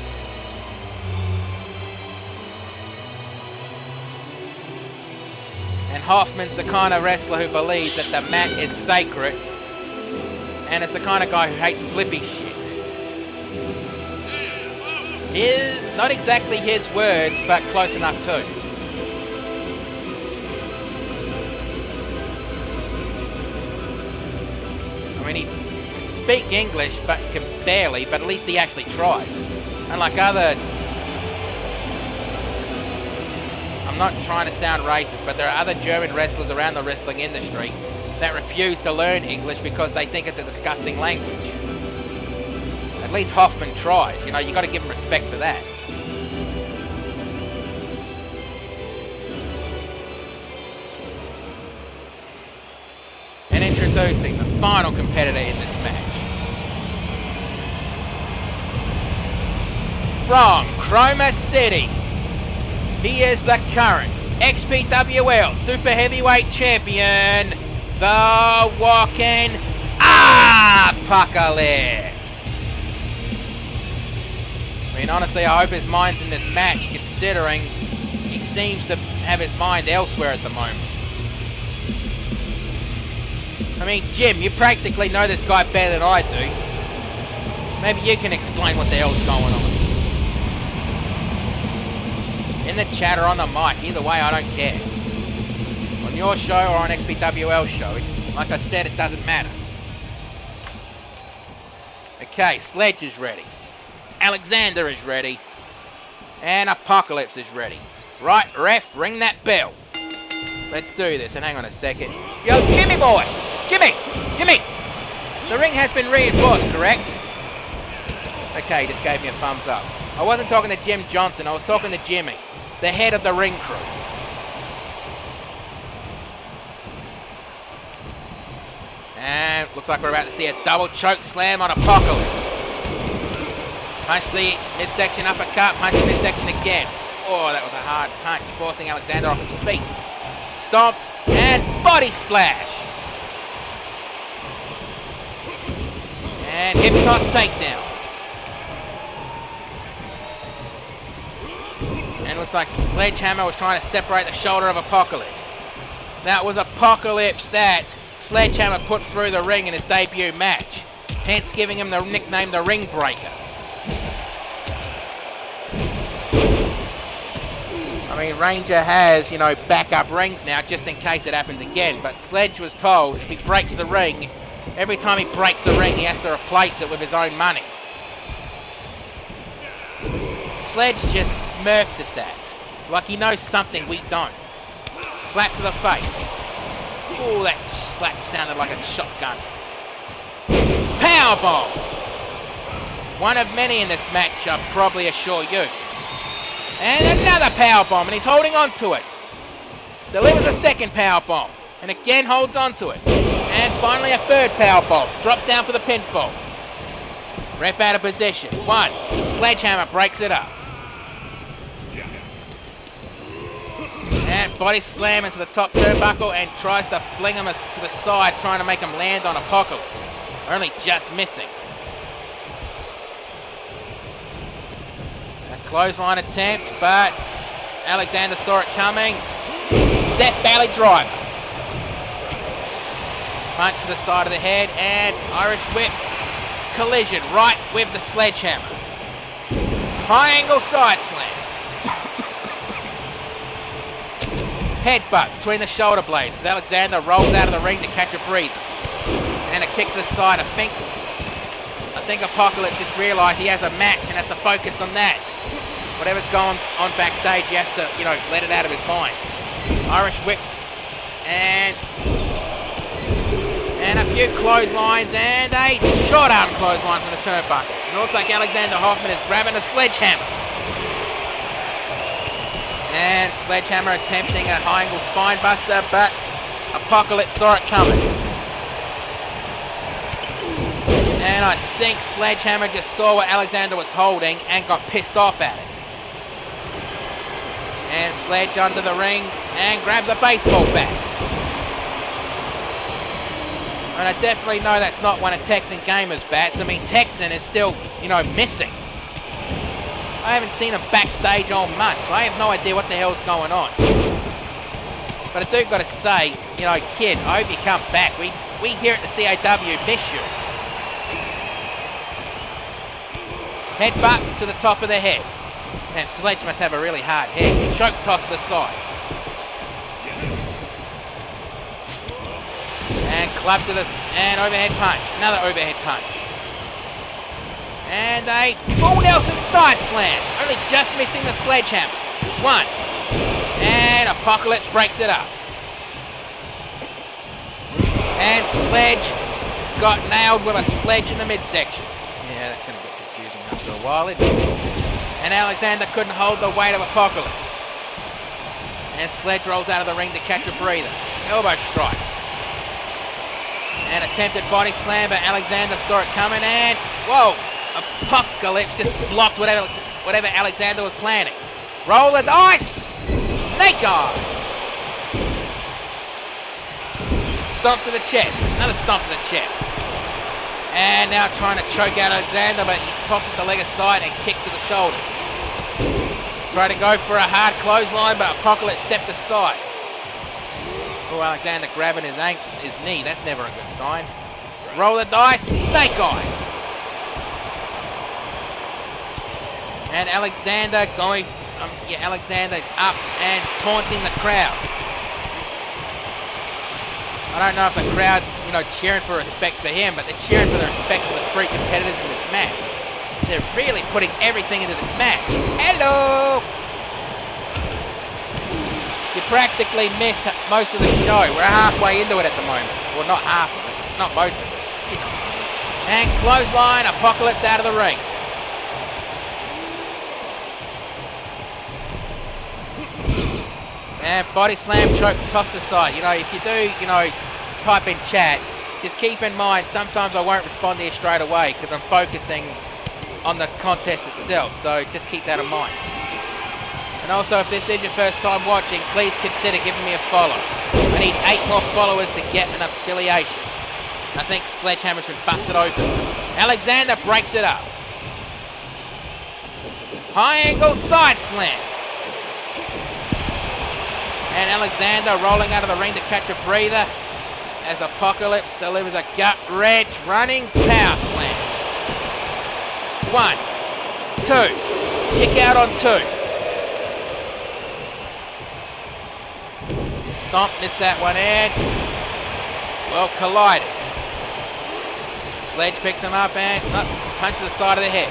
Speaker 1: And Hoffman's the kind of wrestler who believes that the mat is sacred, and is the kind of guy who hates flippy shit. Is not exactly his words, but close enough too. I mean, he can speak English, but can barely, but at least he actually tries. Unlike other... I'm not trying to sound racist, but there are other German wrestlers around the wrestling industry that refuse to learn English because they think it's a disgusting language. At least Hoffman tries, you got to give him respect for that. And introducing the final competitor in this match. From Chroma City, he is the current XPWL Super Heavyweight Champion, the Walking Apocalypse. I mean, honestly, I hope his mind's in this match, considering he seems to have his mind elsewhere at the moment. I mean, Jim, you practically know this guy better than I do. Maybe you can explain what the hell's going on. In the chat or on the mic, either way, I don't care. On your show or on XPWL's show, like I said, it doesn't matter. Okay, Sledge is ready. Alexander is ready. And Apocalypse is ready. Right, ref, ring that bell. Let's do this, and hang on a second. Yo, Jimmy boy! Jimmy! Jimmy! The ring has been reinforced, correct? Okay, he just gave me a thumbs up. I wasn't talking to Jim Johnson, I was talking to Jimmy, the head of the ring crew. And looks like we're about to see a double choke slam on Apocalypse. Punch the midsection uppercut, punch the midsection again. Oh, that was a hard punch, forcing Alexander off his feet. Stomp and body splash. And hip toss takedown. And it looks like Sledgehammer was trying to separate the shoulder of Apocalypse. That was Apocalypse that Sledgehammer put through the ring in his debut match, hence giving him the nickname the Ring Breaker. I mean, Ranger has, backup rings now just in case it happens again, but Sledge was told if he breaks the ring, every time he breaks the ring, he has to replace it with his own money. Sledge just smirked at that, like he knows something we don't. Slap to the face. Ooh, that slap sounded like a shotgun. Powerbomb! One of many in this match, I probably assure you. And another powerbomb, and he's holding on to it. Delivers a second powerbomb, and again holds on to it. And finally a third powerbomb. Drops down for the pinfall. Ref out of position. One. Sledgehammer breaks it up. And body slam into the top turnbuckle and tries to fling him to the side, trying to make him land on Apocalypse. Only just missing. A clothesline attempt, but Alexander saw it coming. Death Valley driver. Punch to the side of the head and Irish whip. Collision right with the Sledgehammer. High angle side slam. Headbutt between the shoulder blades as Alexander rolls out of the ring to catch a breather. And a kick to the side. I think Apocalypse just realised he has a match and has to focus on that. Whatever's going on backstage, he has to, let it out of his mind. Irish whip. And a few clotheslines and a short arm clothesline from the turnbuckle. It looks like Alexander Hoffman is grabbing a sledgehammer. And Sledgehammer attempting a high angle spine buster, but Apocalypse saw it coming. And I think Sledgehammer just saw what Alexander was holding and got pissed off at it. And Sledge under the ring and grabs a baseball bat. And I definitely know that's not one of Texan Gamer's bats. I mean, Texan is still, missing. I haven't seen him backstage all month, so I have no idea what the hell's going on. But I do got to say, kid, I hope you come back. We here at the CAW miss you. Headbutt to the top of the head. And Sledge must have a really hard head. Choke toss to the side. And club to the... and overhead punch. Another overhead punch. And a full Nelson side slam. Only just missing the Sledgehammer. One. And Apocalypse breaks it up. And Sledge got nailed with a sledge in the midsection. Yeah, that's going to get confusing after a while, isn't it? And Alexander couldn't hold the weight of Apocalypse. And Sledge rolls out of the ring to catch a breather. Elbow strike. And attempted body slam, but Alexander saw it coming and... whoa! Apocalypse just blocked whatever Alexander was planning. Roll the dice! Snake eyes! Stomp to the chest. Another stomp to the chest. And now trying to choke out Alexander, but he tosses the leg aside and kick to the shoulders. Try to go for a hard clothesline, but Apocalypse stepped aside. Oh, Alexander grabbing his knee. That's never a good sign. Roll the dice. Snake eyes. And Alexander going... Alexander up and taunting the crowd. I don't know if the crowd's, cheering for respect for him, but they're cheering for the respect for the three competitors in this match. They're really putting everything into this match. Hello! You practically missed most of the show. We're halfway into it at the moment. Well, not half of it. Not most of it. And clothesline, Apocalypse out of the ring. And body slam, choke, tossed aside. If you do, type in chat, just keep in mind, sometimes I won't respond to you straight away because I'm focusing on the contest itself. So just keep that in mind. And also, if this is your first time watching, please consider giving me a follow. I need 8 more followers to get an affiliation. I think Sledgehammer's been busted open. Alexander breaks it up. High angle side slam. And Alexander rolling out of the ring to catch a breather as Apocalypse delivers a gut-wrench running power slam. 1, 2. Kick out on 2. Stomp, missed that one in. Well collided. Sledge picks him up and punch to the side of the head.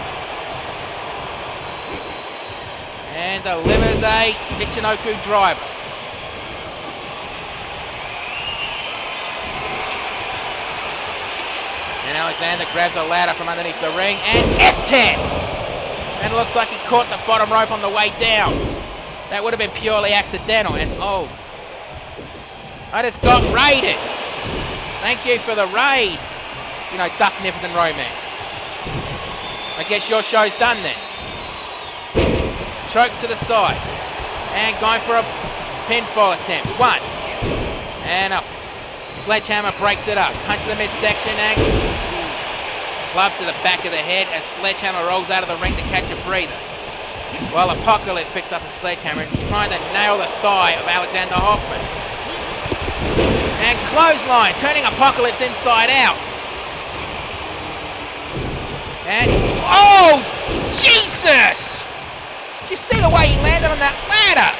Speaker 1: And delivers a Michinoku driver. And Alexander grabs a ladder from underneath the ring and F10! And it looks like he caught the bottom rope on the way down. That would have been purely accidental. And oh, I just got raided. Thank you for the raid. You know, Duck Nippers and Romance. I guess your show's done then. Choke to the side. And going for a pinfall attempt. 1. And up. Sledgehammer breaks it up. Punch to the midsection and club to the back of the head as Sledgehammer rolls out of the ring to catch a breather. While Apocalypse picks up a sledgehammer and is trying to nail the thigh of Alexander Hoffman. And clothesline, turning Apocalypse inside out. And, oh, Jesus! Did you see the way he landed on that ladder?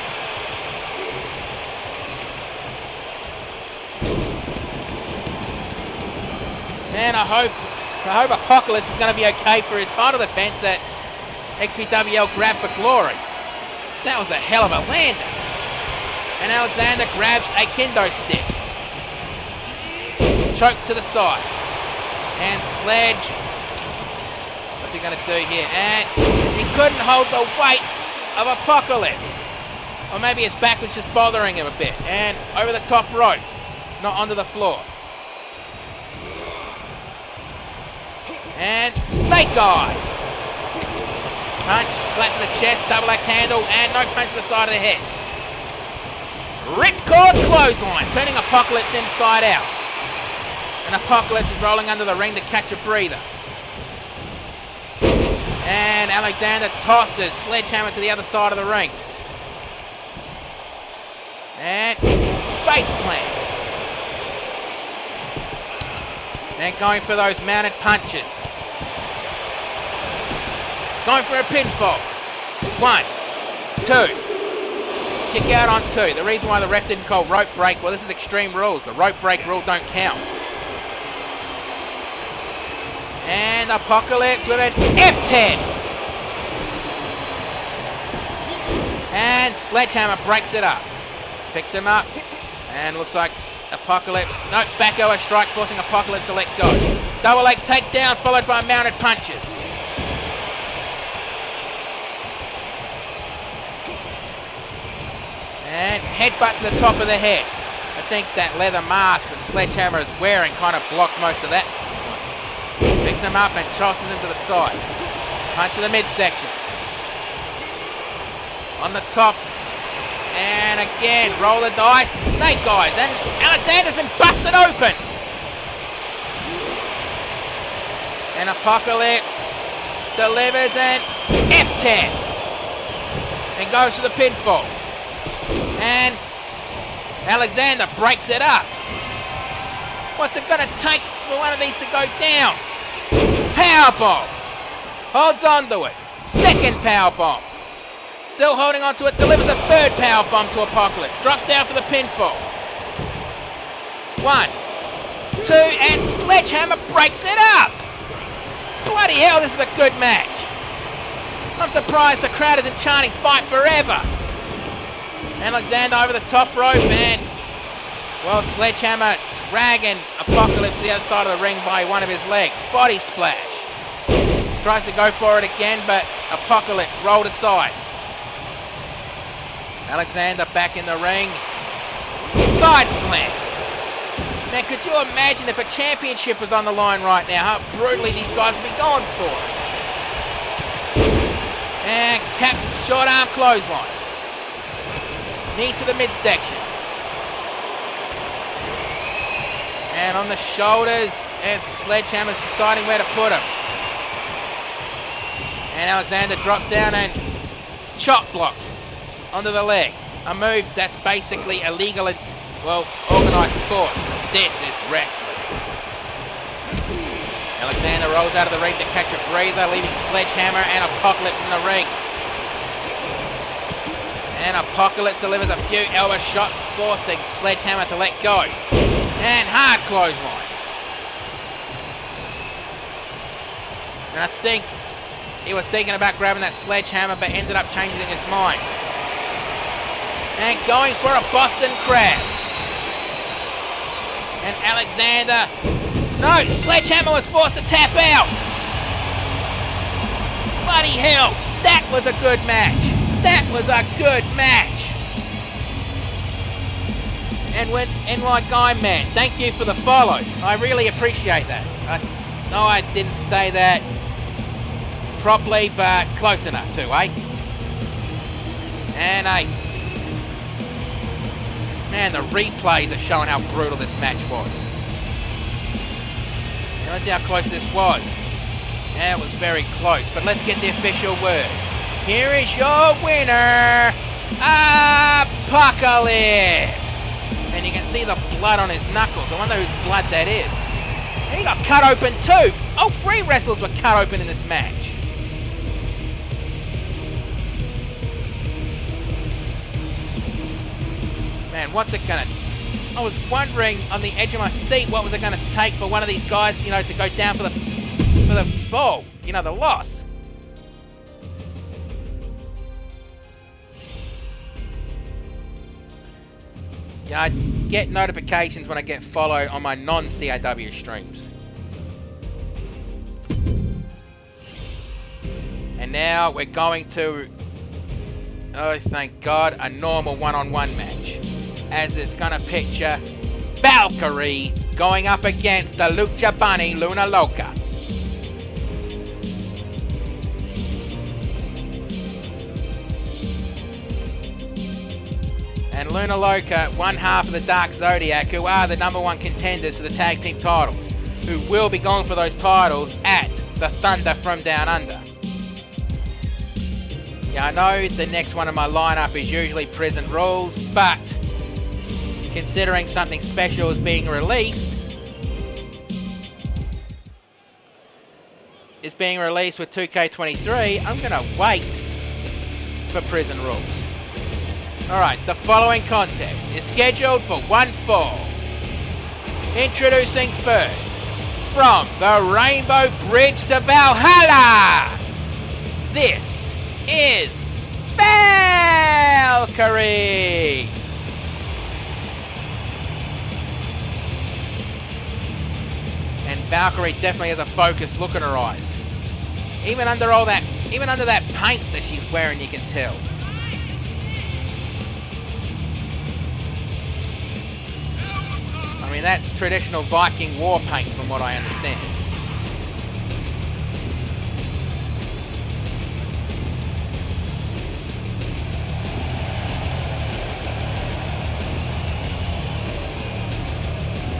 Speaker 1: Man, I hope Apocalypse is going to be okay for his title defense at XPWL Grab for Glory. That was a hell of a landing. And Alexander grabs a kendo stick. Choke to the side. And Sledge. What's he going to do here? And he couldn't hold the weight of Apocalypse. Or maybe his back was just bothering him a bit. And over the top rope. Not onto the floor. And Snake Eyes. Punch, slap to the chest, double axe handle, and no punch to the side of the head. Ripcord clothesline, turning Apocalypse inside out. And Apocalypse is rolling under the ring to catch a breather. And Alexander tosses Sledgehammer to the other side of the ring. And face plant. And going for those mounted punches. Going for a pinfall. 1, 2. Kick out on 2. The reason why the ref didn't call rope break, well, this is Extreme Rules. The rope break rule don't count. And Apocalypse with an F10. And Sledgehammer breaks it up. Picks him up. And looks like Apocalypse. Nope, back elbow strike, forcing Apocalypse to let go. Double leg takedown, followed by mounted punches. And headbutt to the top of the head. I think that leather mask that Sledgehammer is wearing kind of blocked most of that. Picks him up and tosses him to the side. Punch to the midsection. On the top. And again, roll the dice, Snake Eyes, and Alexander's been busted open. And Apocalypse delivers an F10. And goes for the pinfall. And Alexander breaks it up. What's it going to take for one of these to go down? Powerbomb. Holds on to it. Second powerbomb. Still holding on to it, delivers a third powerbomb to Apocalypse. Drops down for the pinfall. 1, 2, and Sledgehammer breaks it up. Bloody hell, this is a good match. I'm surprised the crowd isn't chanting fight forever. Alexander over the top rope and, well, Sledgehammer dragging Apocalypse to the other side of the ring by one of his legs. Body splash. Tries to go for it again, but Apocalypse rolled aside. Alexander back in the ring. Side slam. Now, could you imagine if a championship was on the line right now, how brutally these guys would be going for it. And Captain short arm clothesline. Knee to the midsection. And on the shoulders, and Sledgehammer's deciding where to put him. And Alexander drops down and chop block onto the leg. a move that's basically illegal in, well, organised sport. This is wrestling. Alexander rolls out of the ring to catch a breather, leaving Sledgehammer and Apocalypse in the ring. And Apocalypse delivers a few elbow shots, forcing Sledgehammer to let go. And hard clothesline. And I think he was thinking about grabbing that Sledgehammer, but ended up changing his mind. And going for a Boston Crab. And Alexander... No, Sledgehammer was forced to tap out. Bloody hell, that was a good match. That was a good match. And like man, thank you for the follow. I really appreciate that. No, I didn't say that properly, but close enough too, eh? And man, the replays are showing how brutal this match was. Now let's see how close this was. Yeah, it was very close, but let's get the official word. Here is your winner, Apocalypse! And you can see the blood on his knuckles. I wonder whose blood that is. And he got cut open too! All 3 wrestlers were cut open in this match. Man, what's it gonna... I was wondering on the edge of my seat what was it gonna take for one of these guys, you know, to go down for the fall, you know, the loss. Yeah, I get notifications when I get follow on my non-CAW streams. And now we're going to, oh thank God, a normal one-on-one match. As it's gonna picture Valkyrie going up against the Lucha Bunny Luna Loca. And Luna Loca, one half of the Dark Zodiac, who are the #1 contenders for the tag team titles, who will be going for those titles at the Thunder from Down Under. Yeah, I know the next one in my lineup is usually Prison Rules, but considering something special is being released, with 2K23, I'm gonna wait for Prison Rules. Alright, the following contest is scheduled for one fall. Introducing first, from the Rainbow Bridge to Valhalla, this is Valkyrie! And Valkyrie definitely has a focused look in her eyes. Even under that paint that she's wearing, you can tell. I mean, that's traditional Viking war paint from what I understand.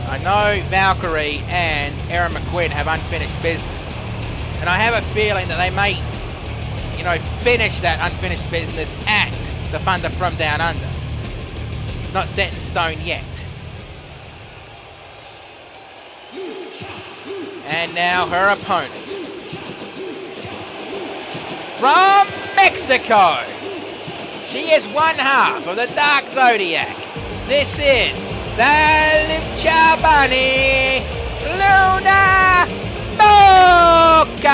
Speaker 1: I know Valkyrie and Erin McQuinn have unfinished business. And I have a feeling that they may, you know, finish that unfinished business at the Thunder from Down Under. Not set in stone yet. And now her opponent. From Mexico, she is one half of the Dark Zodiac. This is the Lucha Bunny, Luna Loca.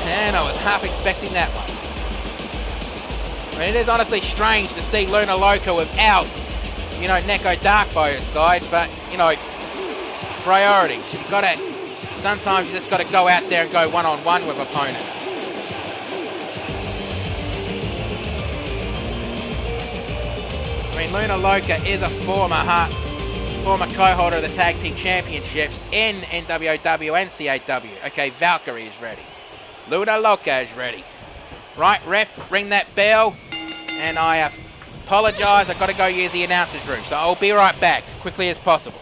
Speaker 1: And I was half expecting that one. I mean, it is honestly strange to see Luna Loca without, you know, Neko Dark by her side, but, you know, priorities. Sometimes you just gotta go out there and go one-on-one with opponents. I mean, Luna Loca is a former co-holder of the Tag Team Championships in NWOW and CAW. Okay, Valkyrie is ready. Luna Loca is ready. Right, ref, ring that bell. And I apologise, I've got to go use the announcer's room. So I'll be right back, quickly as possible.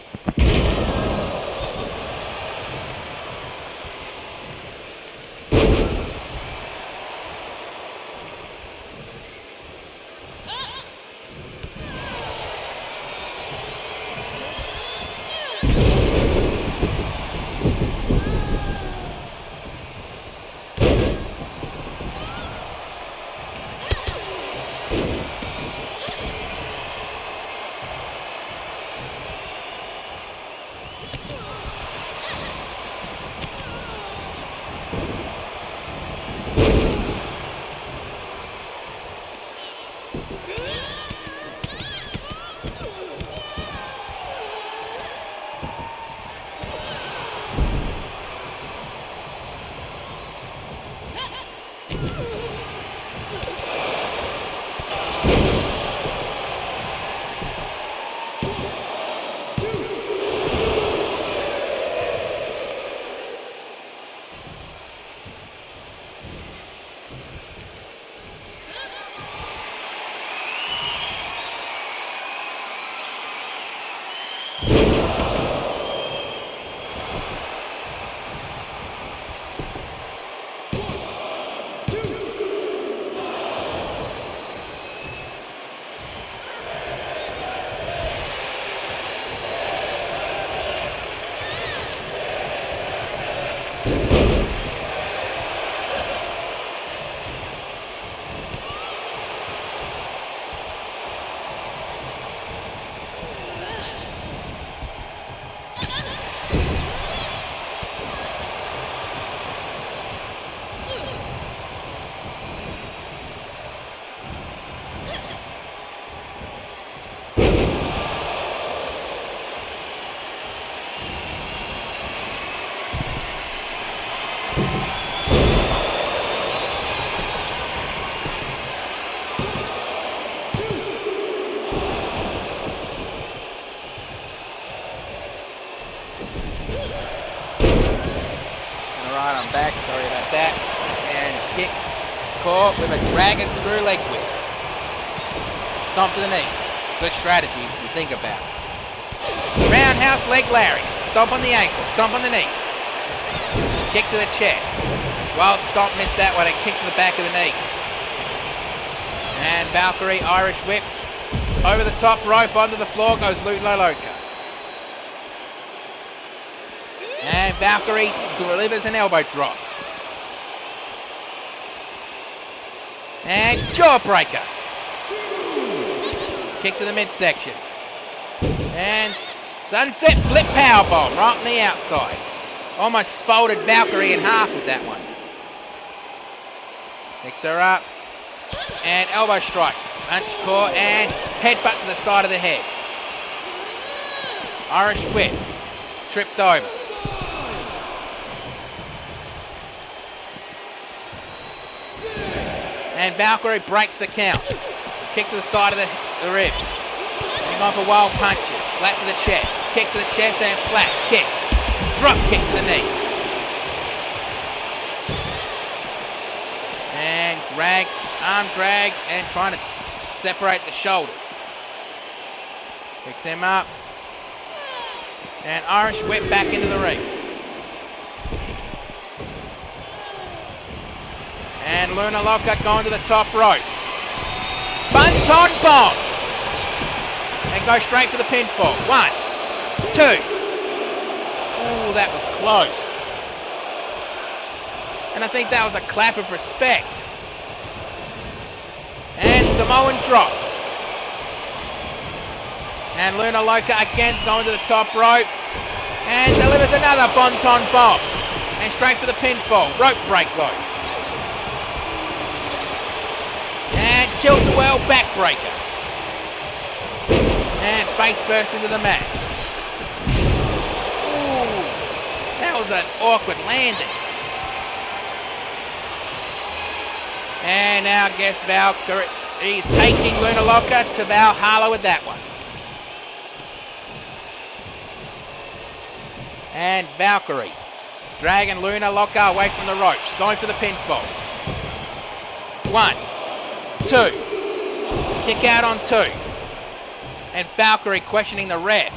Speaker 1: Alright, I'm back. Sorry about that. And kick caught with a dragon screw leg whip. Stomp to the knee. Good strategy if you think about it. Roundhouse leg lariat. Stomp on the ankle. Stomp on the knee. Kick to the chest. Wild stomp, missed that one, and kick to the back of the knee. And Valkyrie Irish whipped. Over the top rope, onto the floor goes Luna Loca. And Valkyrie delivers an elbow drop. And jawbreaker. Kick to the midsection. And sunset flip powerbomb right on the outside. Almost folded Valkyrie in half with that one. Picks her up. And elbow strike. Punch core and headbutt to the side of the head. Irish whip. Tripped over. And Valkyrie breaks the count. Kick to the side of the ribs. Hang on for wild punches. Slap to the chest. Kick to the chest and slap. Kick. Drop kick to the knee. And drag. Arm drag. And trying to separate the shoulders. Picks him up. And Irish whip back into the ring. And Luna Loca going to the top rope. Bunton bomb. And go straight for the pinfall. 1, 2. Ooh, that was close. And I think that was a clap of respect. And Samoan drop. And Luna Loca again going to the top rope. And delivers another Bonton bomb. And straight for the pinfall. Rope break though. And tilt-a-whirl backbreaker. And face first into the mat. Ooh, that was an awkward landing. And now I guess Valkyrie is taking Luna Loca to Valhalla with that one. And Valkyrie dragging Luna Loca away from the ropes, going for the pinfall. 1, 2. Kick out on 2. And Valkyrie questioning the ref.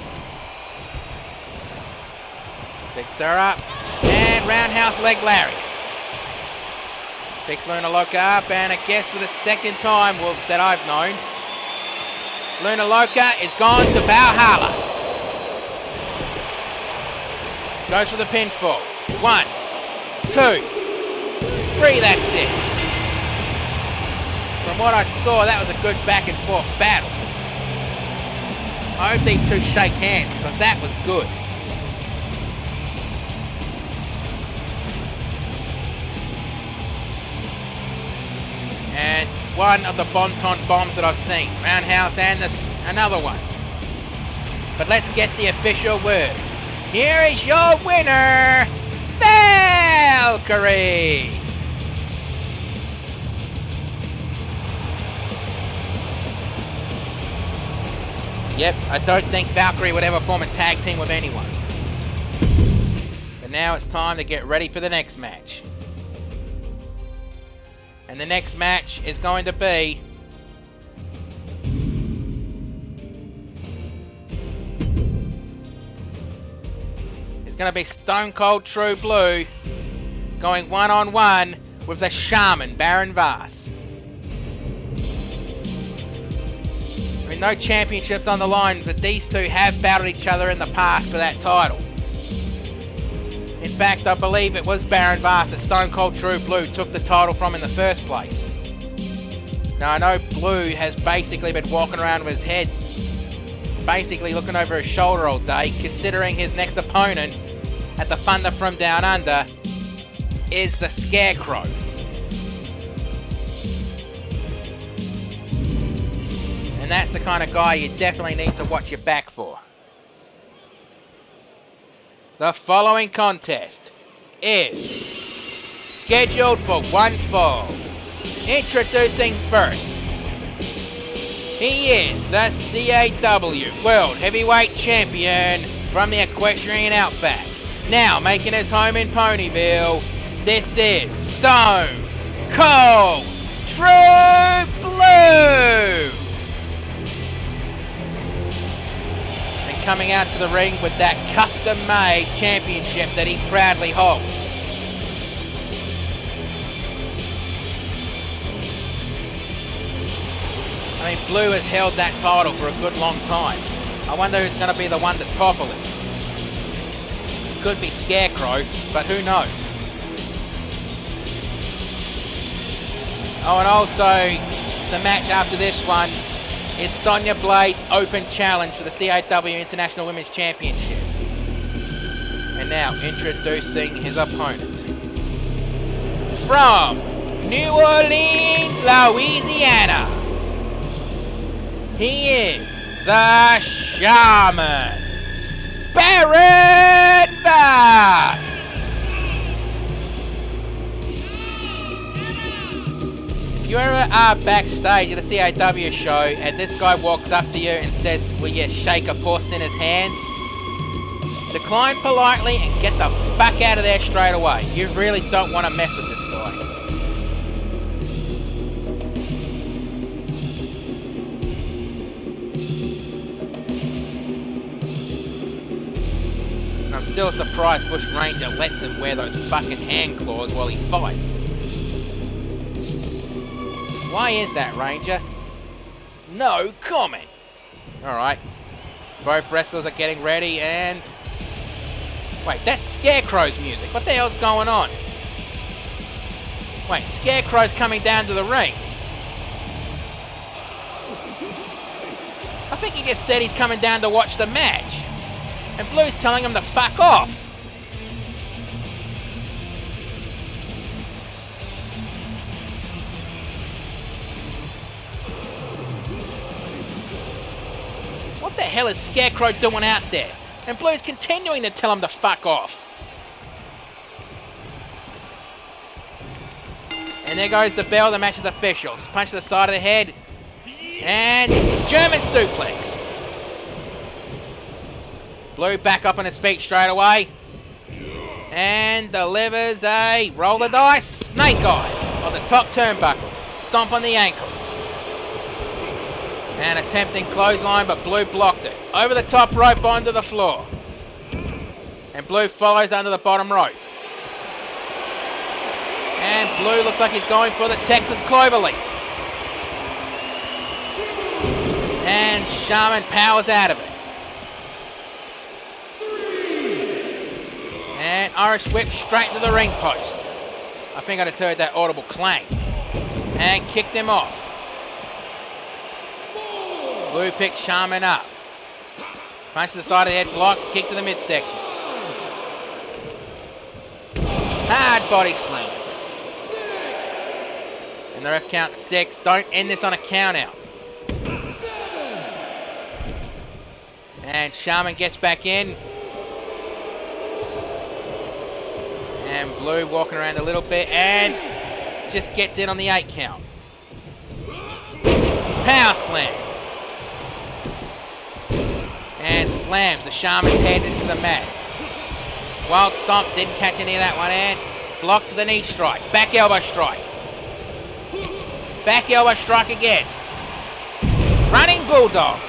Speaker 1: Picks her up. And roundhouse leg lariat. Picks Luna Loca up. And I guess for the second time that I've known, Luna Loca is gone to Valhalla. Goes for the pinfall. 1, 2, 3. That's it. From what I saw, that was a good back and forth battle. I hope these two shake hands because that was good. And one of the Bonton bombs that I've seen. Roundhouse and another one. But let's get the official word. Here is your winner, Valkyrie! Yep, I don't think Valkyrie would ever form a tag team with anyone. But now it's time to get ready for the next match. And the next match is going to be... it's going to be Stone Cold True Blue going one-on-one with the Shaman, Baron Vars. I mean, no championships on the line, but these two have battled each other in the past for that title. In fact, I believe it was Baron Vars that Stone Cold True Blue took the title from in the first place. Now, I know Blue has basically been walking around with his head, basically looking over his shoulder all day, considering his next opponent at the Thunder from Down Under is the Scarecrow. And that's the kind of guy you definitely need to watch your back for. The following contest is scheduled for one fall. Introducing first, he is the CAW World Heavyweight Champion from the Equestrian Outback. Now making his home in Ponyville, this is Stone Cold True Blue! And coming out to the ring with that custom-made championship that he proudly holds. I mean, Blue has held that title for a good long time. I wonder who's going to be the one to topple it. It could be Scarecrow, but who knows? Oh, and also, the match after this one is Sonya Blade's Open Challenge for the CAW International Women's Championship. And now, introducing his opponent. From New Orleans, Louisiana, he is the Shaman, Baron Vars. If you ever are backstage at a CAW show and this guy walks up to you and says, will you shake a poor sinner's hand? Decline politely and get the fuck out of there straight away. You really don't want to mess with this guy. And I'm still surprised Bush Ranger lets him wear those fucking hand claws while he fights. Why is that, Ranger? No comment. Alright. Both wrestlers are getting ready and... wait, that's Scarecrow's music. What the hell's going on? Wait, Scarecrow's coming down to the ring. I think he just said he's coming down to watch the match. And Blue's telling him to fuck off. What the hell is Scarecrow doing out there? And Blue's continuing to tell him to fuck off. And there goes the bell, the match is official. Punch to the side of the head. And German suplex. Blue back up on his feet straight away. And delivers a roll the dice, snake eyes on the top turnbuckle. Stomp on the ankle. And attempting clothesline, but Blue blocked it. Over the top rope onto the floor. And Blue follows under the bottom rope. And Blue looks like he's going for the Texas Cloverleaf. And Shaman powers out of it. And Irish whip straight to the ring post. I think I just heard that audible clang. And kicked him off. Blue picks Shaman up. Punch to the side of the head, blocked, kick to the midsection. Hard body slam. And the ref counts 6. Don't end this on a count out. And Shaman gets back in. And Blue walking around a little bit and just gets in on the 8 count. Power slam. and slams the Shaman's head into the mat. Wild stomp, didn't catch any of that one, and block to the knee strike. Back elbow strike. Back elbow strike again. Running bulldog.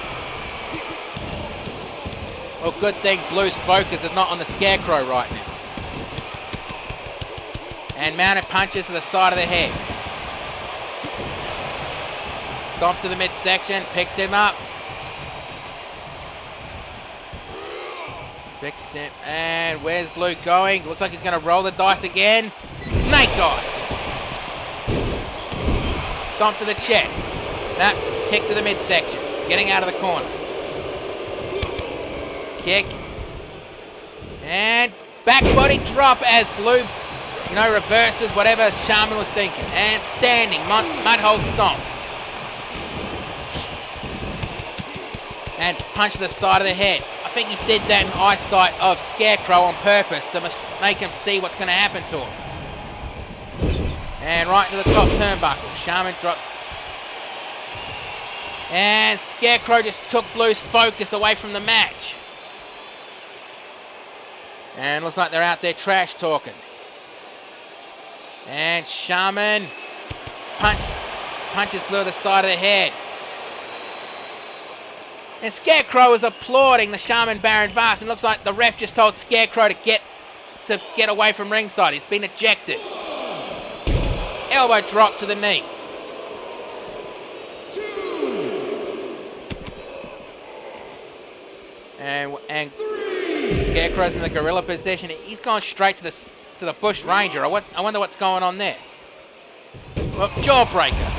Speaker 1: Well, good thing Blue's focus is not on the Scarecrow right now. And mounted punches to the side of the head. Stomp to the midsection, picks him up. Picks him, and where's Blue going? Looks like he's going to roll the dice again. Snake eyes. Stomp to the chest. That kick to the midsection. Getting out of the corner. Kick. And back body drop as Blue, reverses whatever Shaman was thinking. And standing, mud hole stomp. And punch to the side of the head. I think he did that in eyesight of Scarecrow on purpose to make him see what's going to happen to him. And right to the top turnbuckle. Shaman drops. And Scarecrow just took Blue's focus away from the match. And looks like they're out there trash talking. And Shaman punches Blue to the side of the head. And Scarecrow is applauding the Shaman Baron Vast. And looks like the ref just told Scarecrow to get away from ringside. He's been ejected. Elbow drop to the knee. And Scarecrow's in the gorilla position. He's gone straight to the Bush Ranger. I wonder what's going on there. Well, jawbreaker.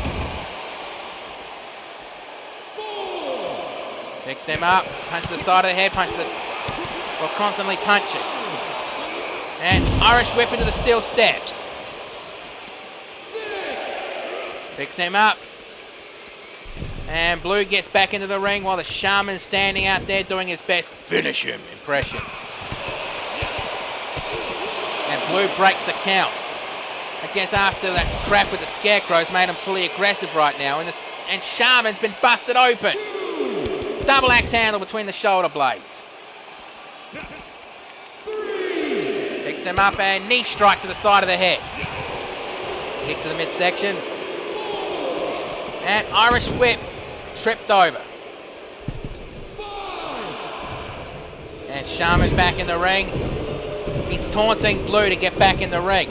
Speaker 1: Picks him up, punch to the side of the head, constantly punching. And Irish whip into the steel steps. Picks him up. And Blue gets back into the ring while the Shaman's standing out there doing his best finish him impression. And Blue breaks the count. I guess after that crap with the Scarecrows made him fully aggressive right now. And Shaman's been busted open. Double axe handle between the shoulder blades. Picks him up and knee strike to the side of the head. Kick to the midsection. And Irish whip tripped over. And Shaman back in the ring. He's taunting Blue to get back in the ring.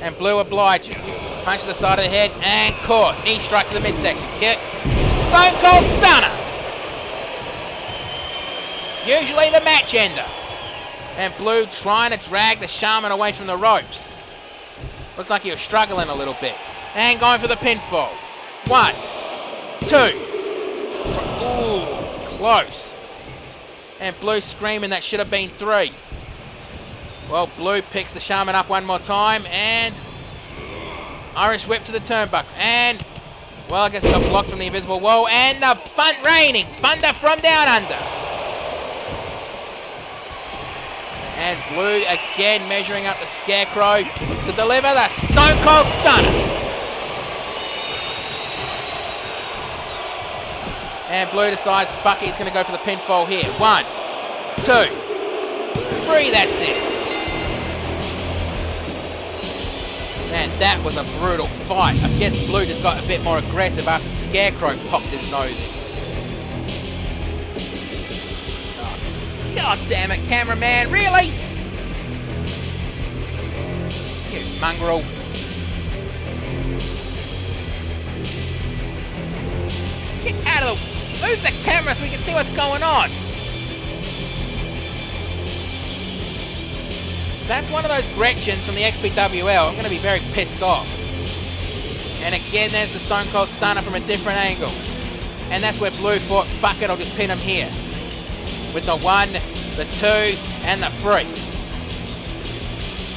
Speaker 1: And Blue obliges. Punch to the side of the head and caught. Knee strike to the midsection. Kick. Stone Cold Stunner. Usually the match ender. And Blue trying to drag the Shaman away from the ropes. Looked like he was struggling a little bit. And going for the pinfall. 1, 2. Ooh, close. And Blue screaming that should have been 3. Well, Blue picks the Shaman up one more time. And Irish whip to the turnbuckle. And, well, I guess it got blocked from the invisible wall. And the reigning Thunder from Down Under. And Blue again measuring up the Scarecrow to deliver the Stone Cold Stunner. And Blue decides, fuck it, he's going to go for the pinfall here. 1, 2, 3, that's it. Man, that was a brutal fight. I guess Blue just got a bit more aggressive after Scarecrow popped his nose in. God damn it, cameraman, really? You mongrel. Get out of the... Move the camera so we can see what's going on. That's one of those Gretchens from the XPWL. I'm going to be very pissed off. And again, there's the Stone Cold Stunner from a different angle. And that's where Blue thought, fuck it, I'll just pin him here. With the 1, the 2, and the 3.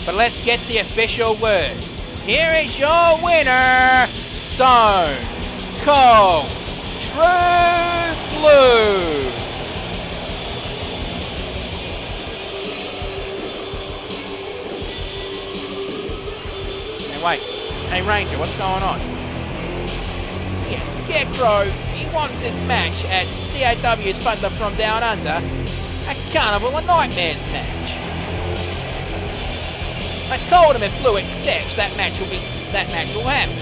Speaker 1: But let's get the official word. Here is your winner, Stone Cold True Blue. Hey, wait. Hey, Ranger, what's going on? Yeah, Scarecrow, he wants his match at CAW's Thunder from Down Under, a Carnival of Nightmares match. I told him if Blue accepts, that match will happen.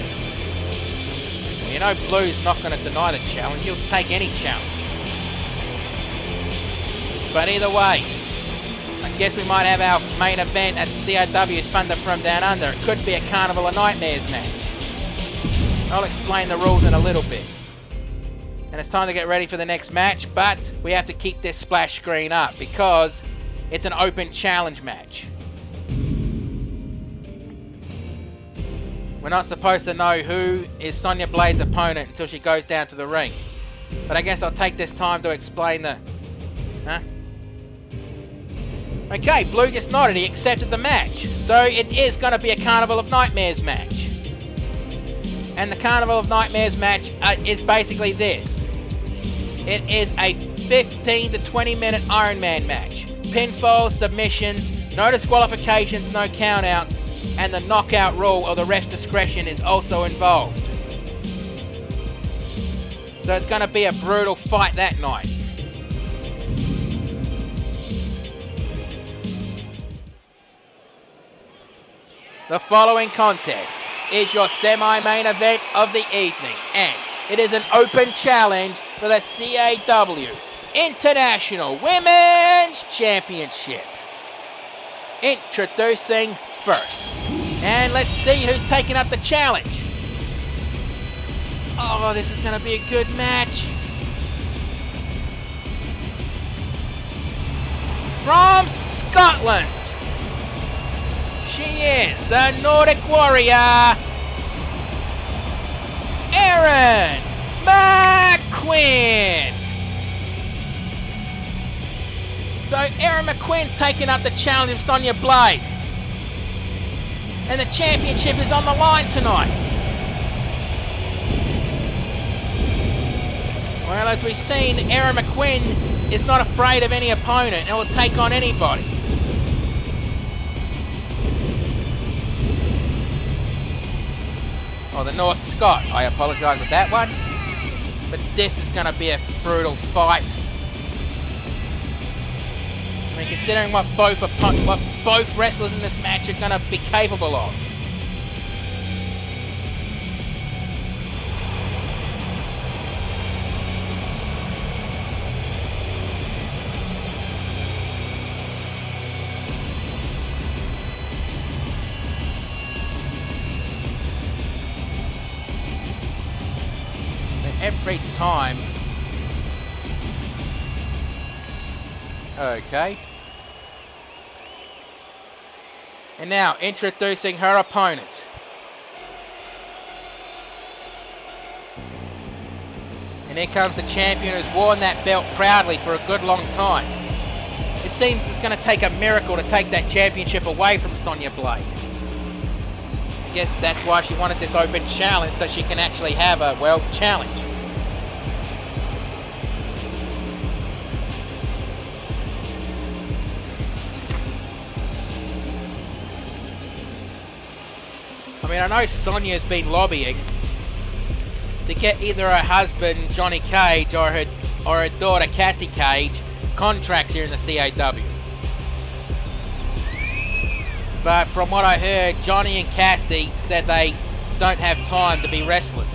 Speaker 1: Well, you know Blue's not going to deny the challenge, he'll take any challenge. But either way, I guess we might have our main event at CAW's Thunder from Down Under. It could be a Carnival of Nightmares match. I'll explain the rules in a little bit. And it's time to get ready for the next match, but we have to keep this splash screen up because it's an open challenge match. We're not supposed to know who is Sonya Blade's opponent until she goes down to the ring. But I guess I'll take this time to explain the... Huh? Okay, Blue just nodded, he accepted the match. So it is going to be a Carnival of Nightmares match. And the Carnival of Nightmares match is basically this. It is a 15 to 20 minute Iron Man match. Pinfalls, submissions, no disqualifications, no countouts, and the knockout rule or the ref's discretion is also involved. So it's going to be a brutal fight that night. The following contest is your semi-main event of the evening, and it is an open challenge for the CAW International Women's Championship. Introducing first, and let's see who's taking up the challenge. Oh, this is going to be a good match. From Scotland, she is the Nordic Warrior, Erin McQueen. So Erin McQueen's taking up the challenge of Sonya Blade. And the championship is on the line tonight. Well, as we've seen, Erin McQueen is not afraid of any opponent and will take on anybody. Oh, the North Scot. I apologise with that one. But this is going to be a brutal fight. I mean, considering what both wrestlers in this match are going to be capable of. Every time. Okay. And now, introducing her opponent. And here comes the champion who's worn that belt proudly for a good long time. It seems it's going to take a miracle to take that championship away from Sonya Blade. I guess that's why she wanted this open challenge, so she can actually have a, well, challenge. I mean, I know Sonya's been lobbying to get either her husband, Johnny Cage, or her daughter, Cassie Cage, contracts here in the CAW. But from what I heard, Johnny and Cassie said they don't have time to be wrestlers.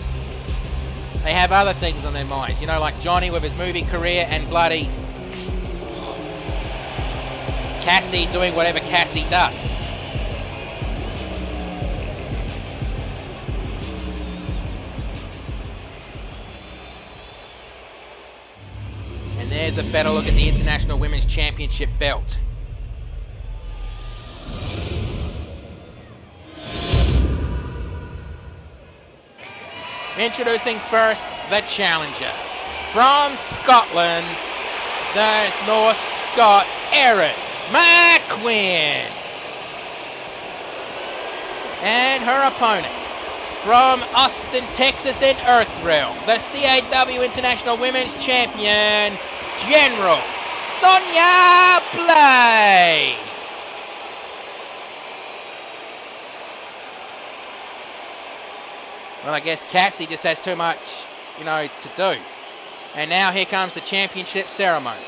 Speaker 1: They have other things on their minds, you know, like Johnny with his movie career and bloody Cassie doing whatever Cassie does. And there's a better look at the International Women's Championship belt. Introducing first, the challenger. From Scotland, the North Scot, Erin McQueen. And her opponent, from Austin, Texas in Earthrealm, the CAW International Women's Champion, General Sonya Blade. Well, I guess Cassie just has too much, to do. And now here comes the championship ceremony.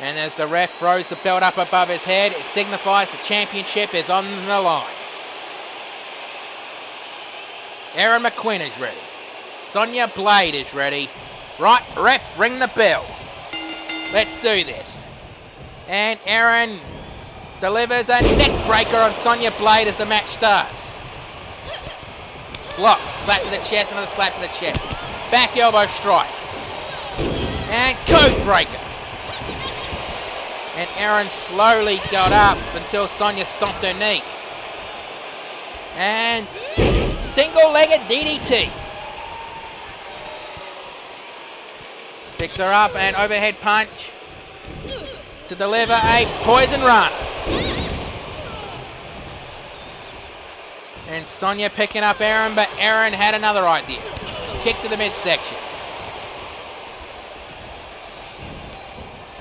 Speaker 1: And as the ref throws the belt up above his head, it signifies the championship is on the line. Erin McQueen is ready. Sonya Blade is ready. Right, ref, ring the bell. Let's do this. And Erin delivers a neck breaker on Sonya Blade as the match starts. Block, slap to the chest, another slap to the chest. Back elbow strike. And code breaker. And Erin slowly got up until Sonya stomped her knee. And single-legged DDT. Picks her up and overhead punch to deliver a poison run. And Sonya picking up Erin, but Erin had another idea. Kick to the midsection.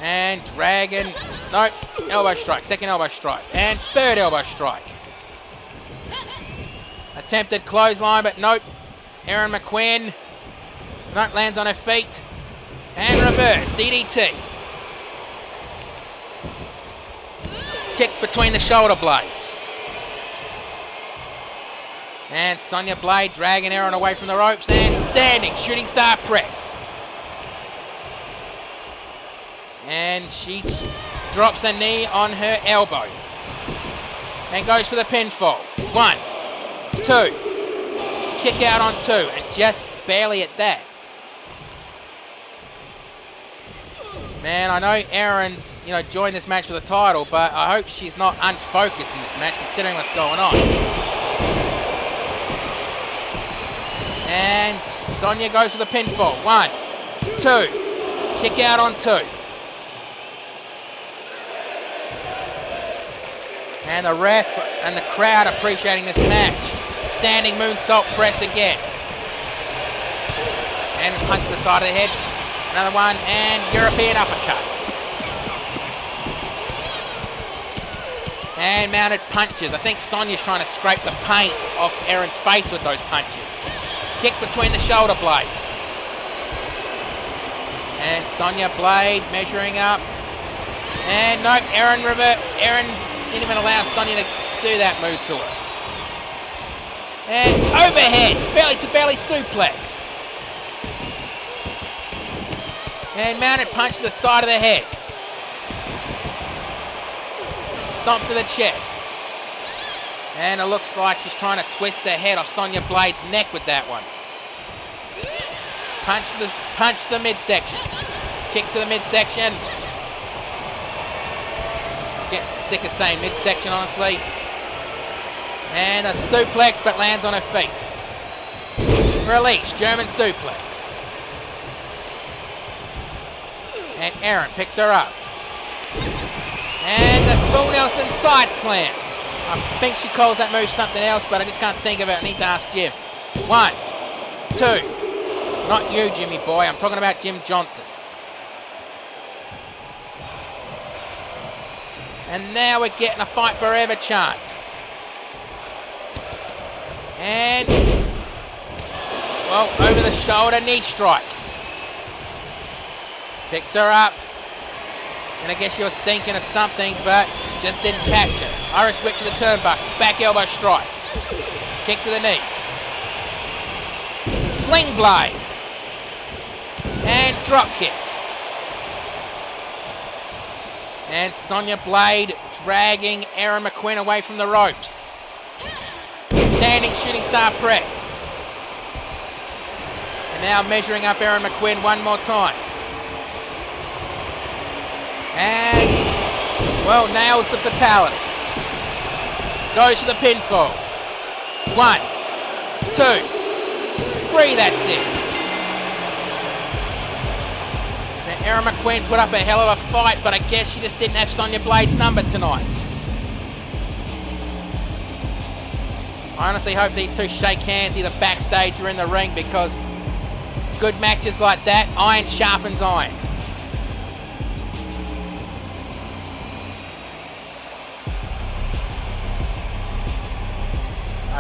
Speaker 1: And dragon. Nope. Elbow strike. Second elbow strike. And third elbow strike. Attempted clothesline, but nope. Erin McQueen. Nope, lands on her feet. And reverse. DDT. Kick between the shoulder blades. And Sonya Blade dragging Erin away from the ropes. And standing. Shooting star press. And she drops the knee on her elbow. And goes for the pinfall. 1, 2. Kick out on 2. And just barely at that. Man, I know Erin's, joined this match for the title, but I hope she's not unfocused in this match, considering what's going on. And Sonya goes for the pinfall. 1, 2. Kick out on 2. And the ref and the crowd appreciating this match. Standing moonsault press again. And punch to the side of the head. Another one, and European uppercut. And mounted punches. I think Sonya's trying to scrape the paint off Erin's face with those punches. Kick between the shoulder blades. And Sonya Blade measuring up. And nope, Erin didn't even allow Sonya to do that move to her. And overhead, belly to belly suplex. And mounted punch to the side of the head. Stomp to the chest. And it looks like she's trying to twist the head off Sonya Blade's neck with that one. Punch to the midsection. Kick to the midsection. Getting sick of saying midsection, honestly. And a suplex, but lands on her feet. Release, German suplex. And Erin picks her up. And the full Nelson side slam. I think she calls that move something else, but I just can't think of it. I need to ask Jim. 1, 2. Not you, Jimmy boy. I'm talking about Jim Johnson. And now we're getting a fight forever chant. And, well, over the shoulder knee strike. Picks her up. And I guess she was thinking of something, but just didn't catch her. Irish whip to the turnbuckle. Back elbow strike. Kick to the knee. Sling blade. And drop kick. And Sonya Blade dragging Erin McQueen away from the ropes. Standing shooting star press. And now measuring up Erin McQueen one more time. And, well, nails the fatality. Goes to the pinfall. 1, 2, 3, that's it. Now, Erin McQueen put up a hell of a fight, but I guess she just didn't have Sonya Blade's number tonight. I honestly hope these two shake hands either backstage or in the ring, because good matches like that, iron sharpens iron.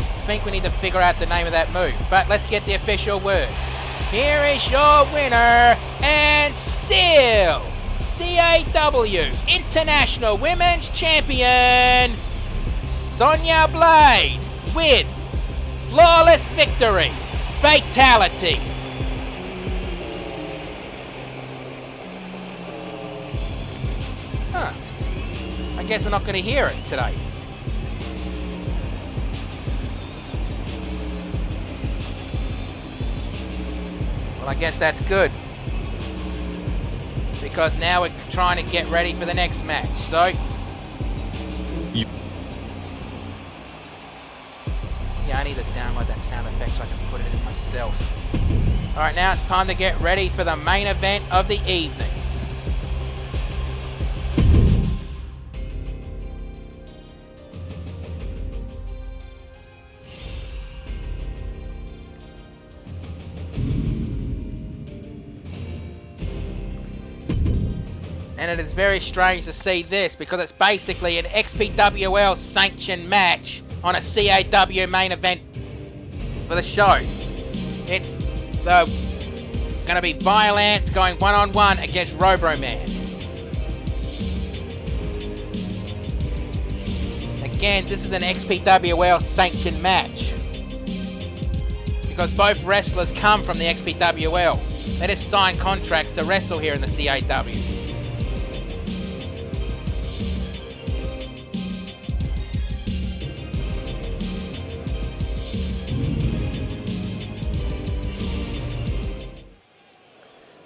Speaker 1: I think we need to figure out the name of that move. But let's get the official word. Here is your winner, and still CAW International Women's Champion, Sonya Blade wins. Flawless victory. Fatality. Huh. I guess we're not going to hear it today. Well, I guess that's good. Because now we're trying to get ready for the next match. So... yeah, I need to download that sound effect so I can put it in myself. Alright, now it's time to get ready for the main event of the evening. And it is very strange to see this because it's basically an XPWL sanctioned match on a CAW main event for the show. It's going to be Violence going one-on-one against Robroman. Again, this is an XPWL sanctioned match because both wrestlers come from the XPWL. They just sign contracts to wrestle here in the CAW.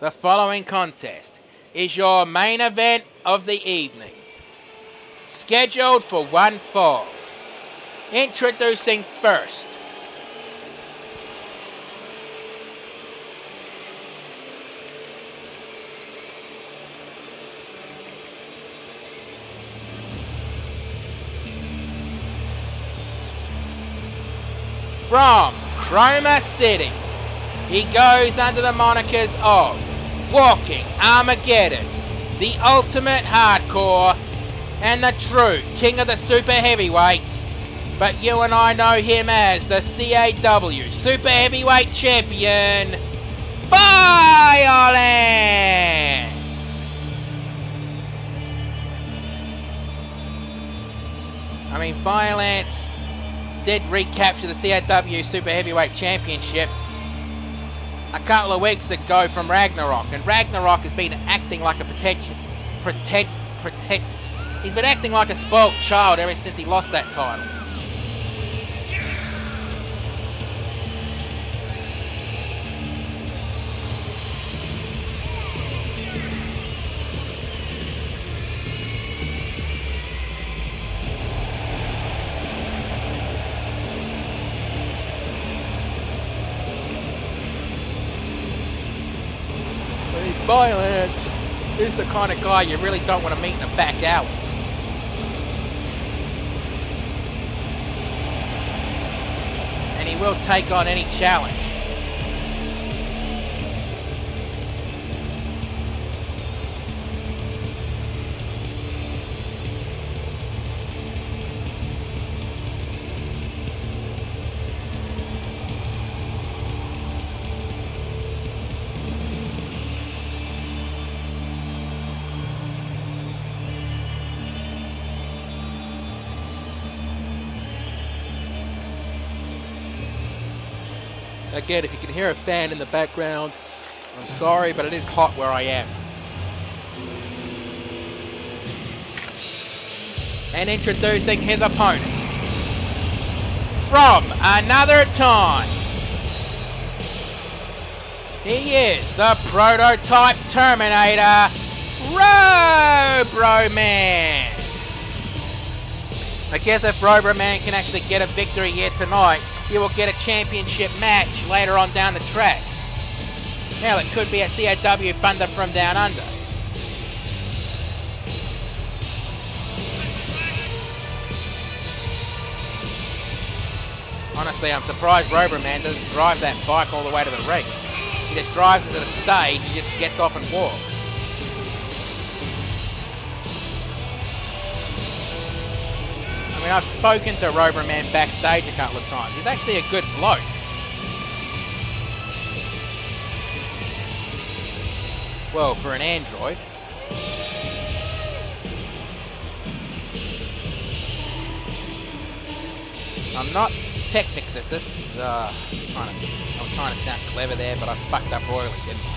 Speaker 1: The following contest is your main event of the evening. Scheduled for one fall. Introducing first. From Chroma City, he goes under the monikers of Walking Armageddon, the Ultimate Hardcore, and the true King of the Super Heavyweights, but you and I know him as the CAW Super Heavyweight Champion, Violence! I mean, Violence did recapture the CAW Super Heavyweight Championship a couple of weeks ago from Ragnarok, and Ragnarok has been acting like a he's been acting like a spoiled child ever since he lost that title. Violence is the kind of guy you really don't want to meet in a back alley. And he will take on any challenge. Again, if you can hear a fan in the background, I'm sorry, but it is hot where I am. And introducing his opponent, from another time, he is the prototype Terminator, Robroman. I guess if Robroman can actually get a victory here tonight, he will get a championship match later on down the track. Now it could be a CAW Thunder from Down Under. Honestly, I'm surprised Robroman doesn't drive that bike all the way to the ring. He just drives into the stage and just gets off and walks. I mean, I've spoken to Roberman backstage a couple of times. He's actually a good bloke. Well, for an android. I'm not Technixis. I was trying to sound clever there, but I fucked up royally, didn't I?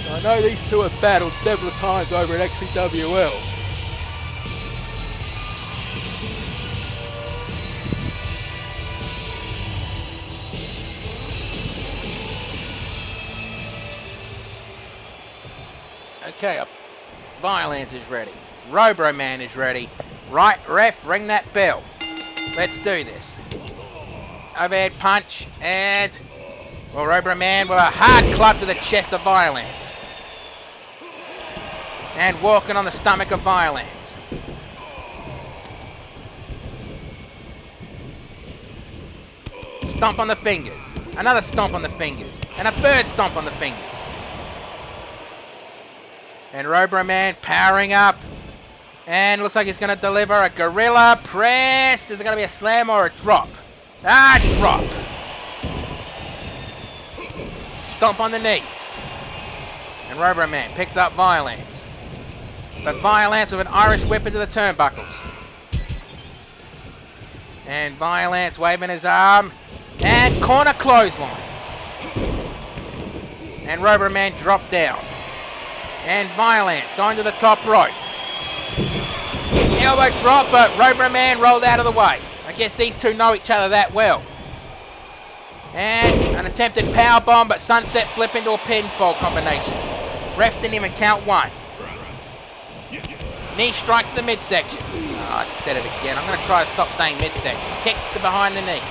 Speaker 1: I know these two have battled several times over at XCWL. Okay, Violence is ready. Roboman is ready. Right, ref, ring that bell. Let's do this. Overhead punch, and... well, Roboman with a hard club to the chest of Violence. And walking on the stomach of Violence. Stomp on the fingers. Another stomp on the fingers. And a third stomp on the fingers. And Roboman powering up. And looks like he's going to deliver a gorilla press. Is it going to be a slam or a drop? Ah, drop. Stomp on the knee. And Roboman picks up Violence. But Violence with an Irish whip into the turnbuckles. And Violence waving his arm. And corner clothesline. And Roboman dropped down. And Violence going to the top rope. Elbow drop, but Roboman rolled out of the way. I guess these two know each other that well. And an attempted powerbomb, but sunset flip into a pinfall combination. Ref didn't even count one. Knee strike to the midsection. Oh, I said it again. I'm going to try to stop saying midsection. Kick to behind the knee.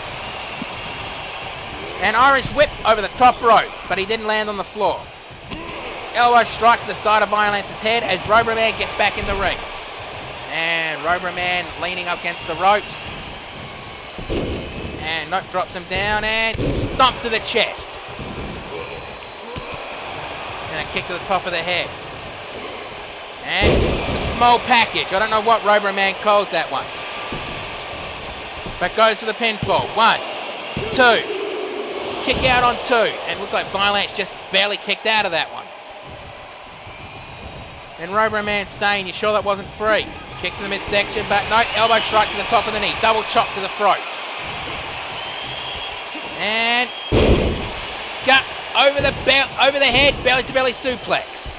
Speaker 1: An Irish whip over the top rope, but he didn't land on the floor. Elbow strike to the side of Violence's head as Roboman gets back in the ring. And Roboman leaning up against the ropes. And nope, drops him down and stomp to the chest. And a kick to the top of the head. And a small package. I don't know what Roboman calls that one. But goes to the pinfall. 1, 2. Kick out on 2. And looks like Violence just barely kicked out of that one. And Roboman's saying, you sure that wasn't free? Kick to the midsection, but no, elbow strike to the top of the knee. Double chop to the throat. And gut over the head, belly to belly suplex.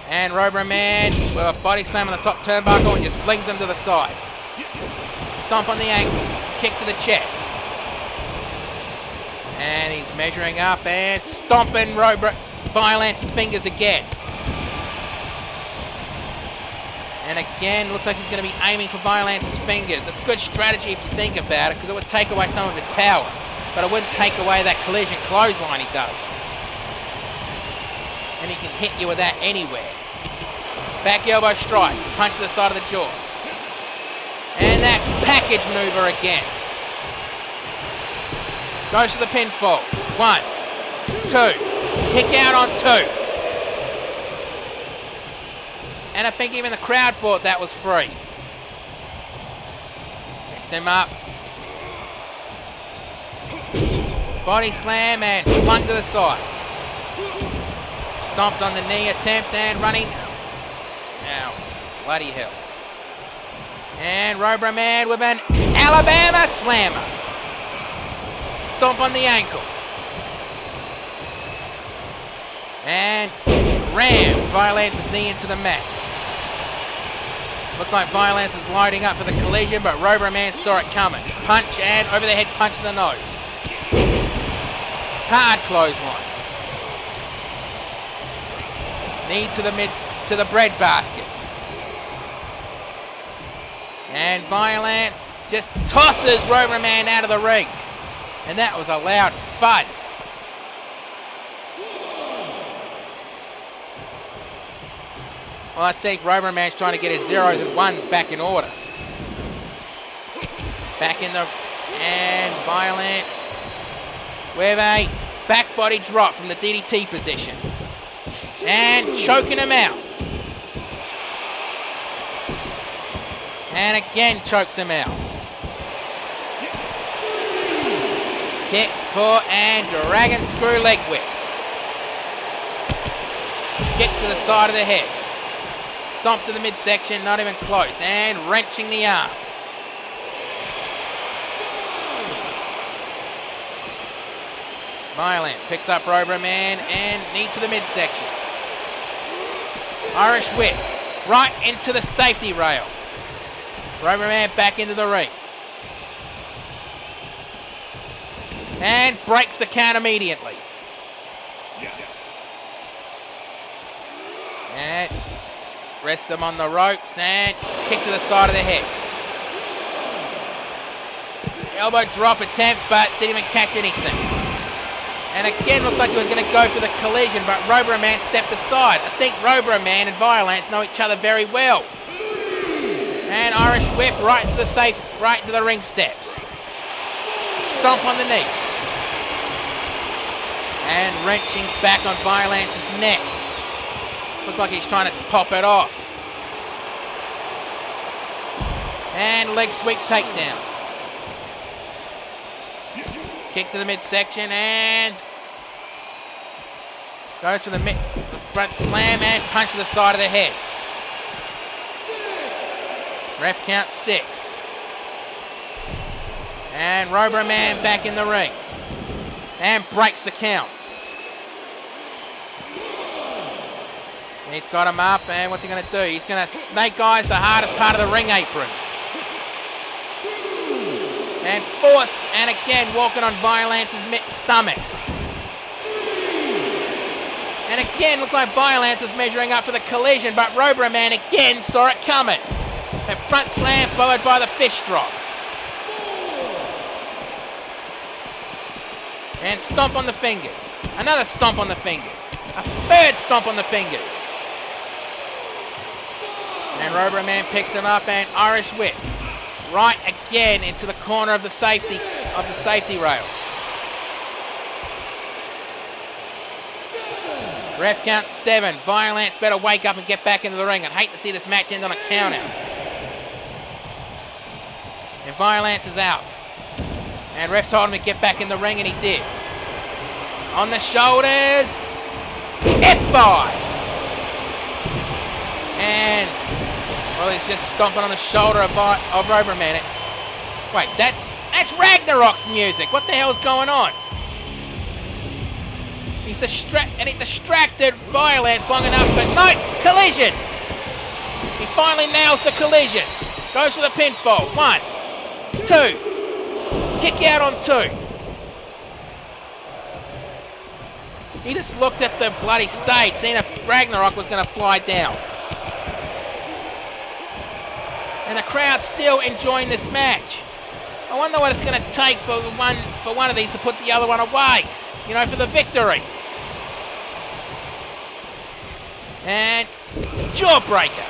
Speaker 1: And Roboman with a body slam on the top turnbuckle and just flings him to the side. Stomp on the ankle, kick to the chest. And he's measuring up and stomping Violence's fingers again. And again, looks like he's going to be aiming for Violence's fingers. That's good strategy if you think about it, because it would take away some of his power. But it wouldn't take away that collision clothesline he does. And he can hit you with that anywhere. Back elbow strike, punch to the side of the jaw. And that package maneuver again. Goes to the pinfall. 1, 2. Kick out on 2. And I think even the crowd thought that was free. Picks him up. Body slam and flung to the side. Stomped on the knee attempt and running. Ow. Bloody hell. And Roboman with an Alabama slammer. Stomp on the ankle. And rams Violence's knee into the mat. Looks like Violence is lighting up for the collision, but Roboman saw it coming. Punch and over the head punch to the nose. Hard clothesline. Knee to the bread basket. And Violence just tosses Roboman out of the ring. And that was a loud thud. Well, I think Roboman's trying to get his zeros and ones back in order. Back in the... And Violence with a back body drop from the DDT position. And choking him out. And again chokes him out. Kick, foot, and dragon screw leg whip. Kick to the side of the head. Stomp to the midsection, not even close. And wrenching the arm. Violence picks up Robra Man and knee to the midsection. Irish whip right into the safety rail. Robra Man back into the ring. And breaks the count immediately. And rests him on the ropes and kick to the side of the head. Elbow drop attempt, but didn't even catch anything. And again, looked like he was going to go for the collision, but Robra Man stepped aside. I think Robra Man and Violence know each other very well. And Irish whip right into the ring steps. Stomp on the knee. And wrenching back on Violence's neck. Looks like he's trying to pop it off. And leg sweep takedown. Kick to the midsection and goes for the front slam and punch to the side of the head. Ref count 6. And Robra Man back in the ring. And breaks the count. And he's got him up, and what's he going to do? He's going to snake eyes the hardest part of the ring apron. And force, and again walking on Violence's stomach. And again, looks like Violence was measuring up for the collision, but Robra Man again saw it coming. A front slam followed by the fish drop. And stomp on the fingers. Another stomp on the fingers. A third stomp on the fingers. And Robra Man picks him up and Irish whip. Right again into the corner of the safety rails. Ref count 7. Violence better wake up and get back into the ring. I'd hate to see this match end on a count out. And Violence is out. And ref told him to get back in the ring, and he did. On the shoulders. F5. And, well, he's just stomping on the shoulder of Robra Man. Wait, that's Ragnarok's music. What the hell's going on? He distracted Violence long enough, but no, collision. He finally nails the collision. Goes for the pinfall. 1, 2. Kick out on 2. He just looked at the bloody stage, seeing if Ragnarok was going to fly down. And the crowd's still enjoying this match. I wonder what it's going to take for one of these to put the other one away. You know, for the victory. And jawbreaker.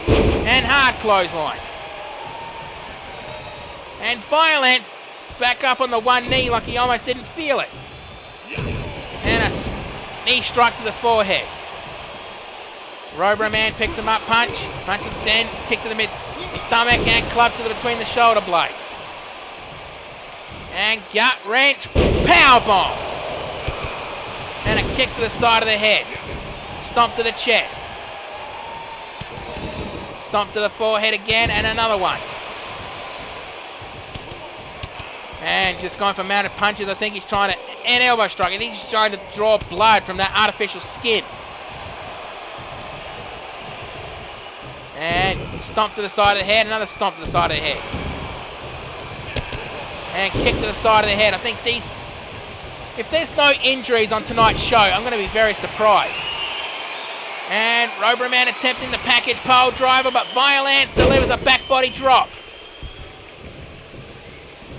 Speaker 1: And hard clothesline. And Violence back up on the one knee like he almost didn't feel it. And a knee strike to the forehead. Robra Man picks him up, punches him stand, kick to the mid-stomach and club to between the shoulder blades. And gut wrench, powerbomb. And a kick to the side of the head. Stomp to the chest. Stomp to the forehead again and another one. And just going for mounted punches. I think he's trying to, and elbow strike. I think he's trying to draw blood from that artificial skin. And stomp to the side of the head, another stomp to the side of the head. And kick to the side of the head. I think if there's no injuries on tonight's show, I'm going to be very surprised. And Robra Man attempting the package pole driver, but Violence delivers a back body drop.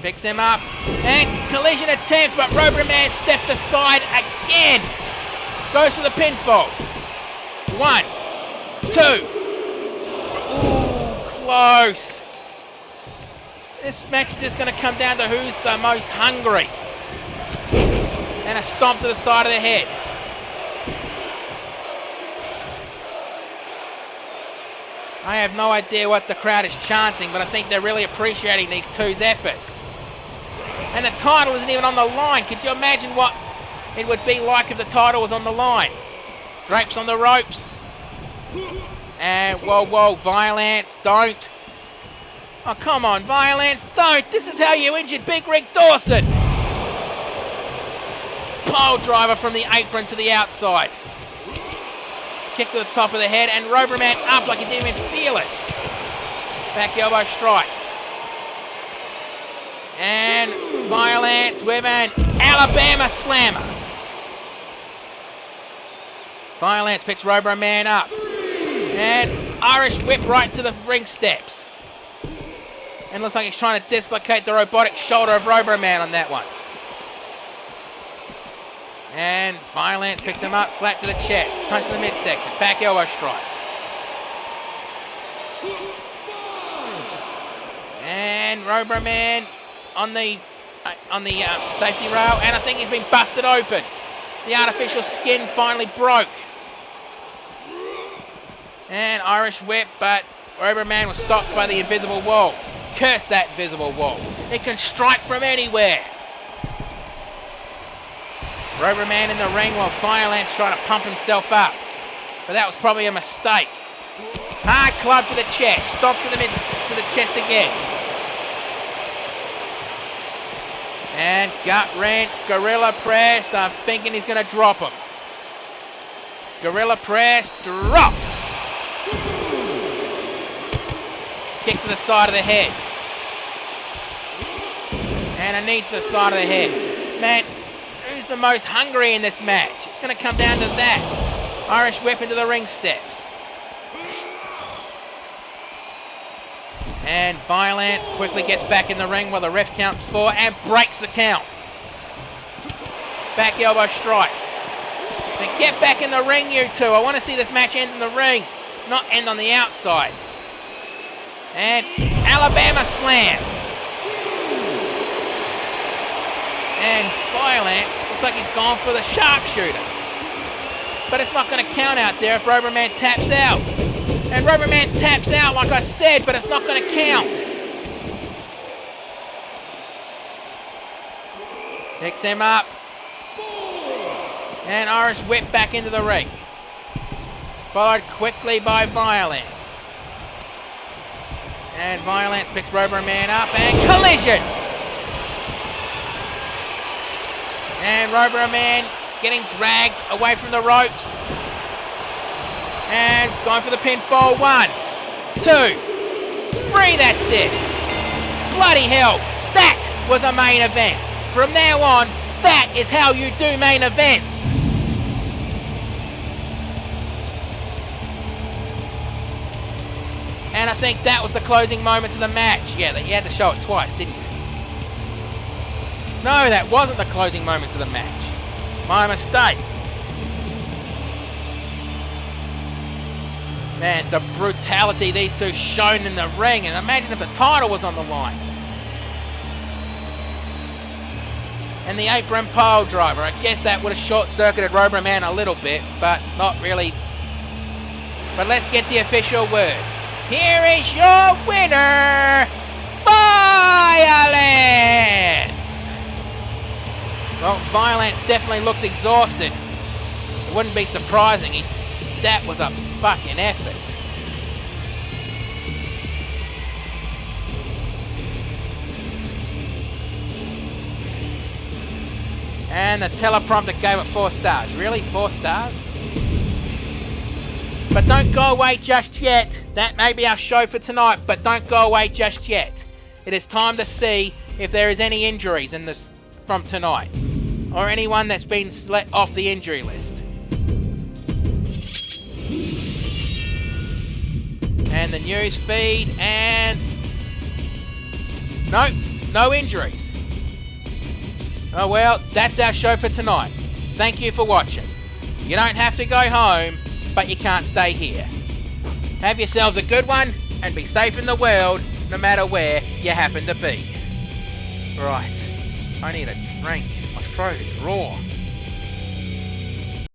Speaker 1: Picks him up, and collision attempt, but Robra Man stepped aside again. Goes for the pinfall. 1, 2. Ooh, close. This match is just going to come down to who's the most hungry. And a stomp to the side of the head. I have no idea what the crowd is chanting, but I think they're really appreciating these two's efforts. And the title isn't even on the line. Could you imagine what it would be like if the title was on the line? Drapes on the ropes. And whoa, Violence, don't. Oh, come on, Violence, don't. This is how you injured Big Rick Dawson. Pile driver from the apron to the outside. Kick to the top of the head, and Roberman up like he didn't even feel it. Back elbow strike. And Violence with an Alabama slammer. Violence picks Roberman up. And Irish whip right to the ring steps. And looks like he's trying to dislocate the robotic shoulder of Roberman on that one. And Violence picks him up, slap to the chest, punch to the midsection, back elbow strike. And Roberman on the safety rail, and I think he's been busted open. The artificial skin finally broke. And Irish whip, but Roberman was stopped by the invisible wall. Curse that invisible wall. It can strike from anywhere. Roberman in the ring while Violence trying to pump himself up. But that was probably a mistake. Hard club to the chest. Stomp to the chest again. And gut wrench, gorilla press. I'm thinking he's going to drop him. Gorilla press, drop. Kick to the side of the head. And a knee to the side of the head. Man, who's the most hungry in this match? It's going to come down to that. Irish whip into the ring steps. And Violence quickly gets back in the ring while the ref counts 4 and breaks the count. Back elbow strike. Then get back in the ring, you two. I want to see this match end in the ring, not end on the outside. And Alabama slam. And Violence looks like he's gone for the sharpshooter. But it's not going to count out there if Roberman taps out. And Roberman taps out like I said, but it's not going to count. Picks him up. And Irish whip back into the ring. Followed quickly by Violence. And Violence picks Roberman up and collision. And Roberman getting dragged away from the ropes. And going for the pinfall. 1, 2, 3, that's it. Bloody hell, that was a main event. From now on, that is how you do main events. And I think that was the closing moments of the match. Yeah, you had to show it twice, didn't you? No, that wasn't the closing moments of the match. My mistake. Man, the brutality these two shown in the ring, and imagine if the title was on the line. And the apron pole driver, I guess that would have short-circuited Roberman a little bit, but not really. But let's get the official word. Here is your winner, Violence! Well, Violence definitely looks exhausted. It wouldn't be surprising. That was a fucking effort. And the teleprompter gave it 4 stars. Really? 4 stars? But don't go away just yet. That may be our show for tonight, but don't go away just yet. It is time to see if there is any injuries in this from tonight, or anyone that's been let off the injury list. And the news feed, and nope, no injuries. Oh well, that's our show for tonight. Thank you for watching. You don't have to go home, but you can't stay here. Have yourselves a good one, and be safe in the world, no matter where you happen to be. Right, I need a drink. My throat is raw.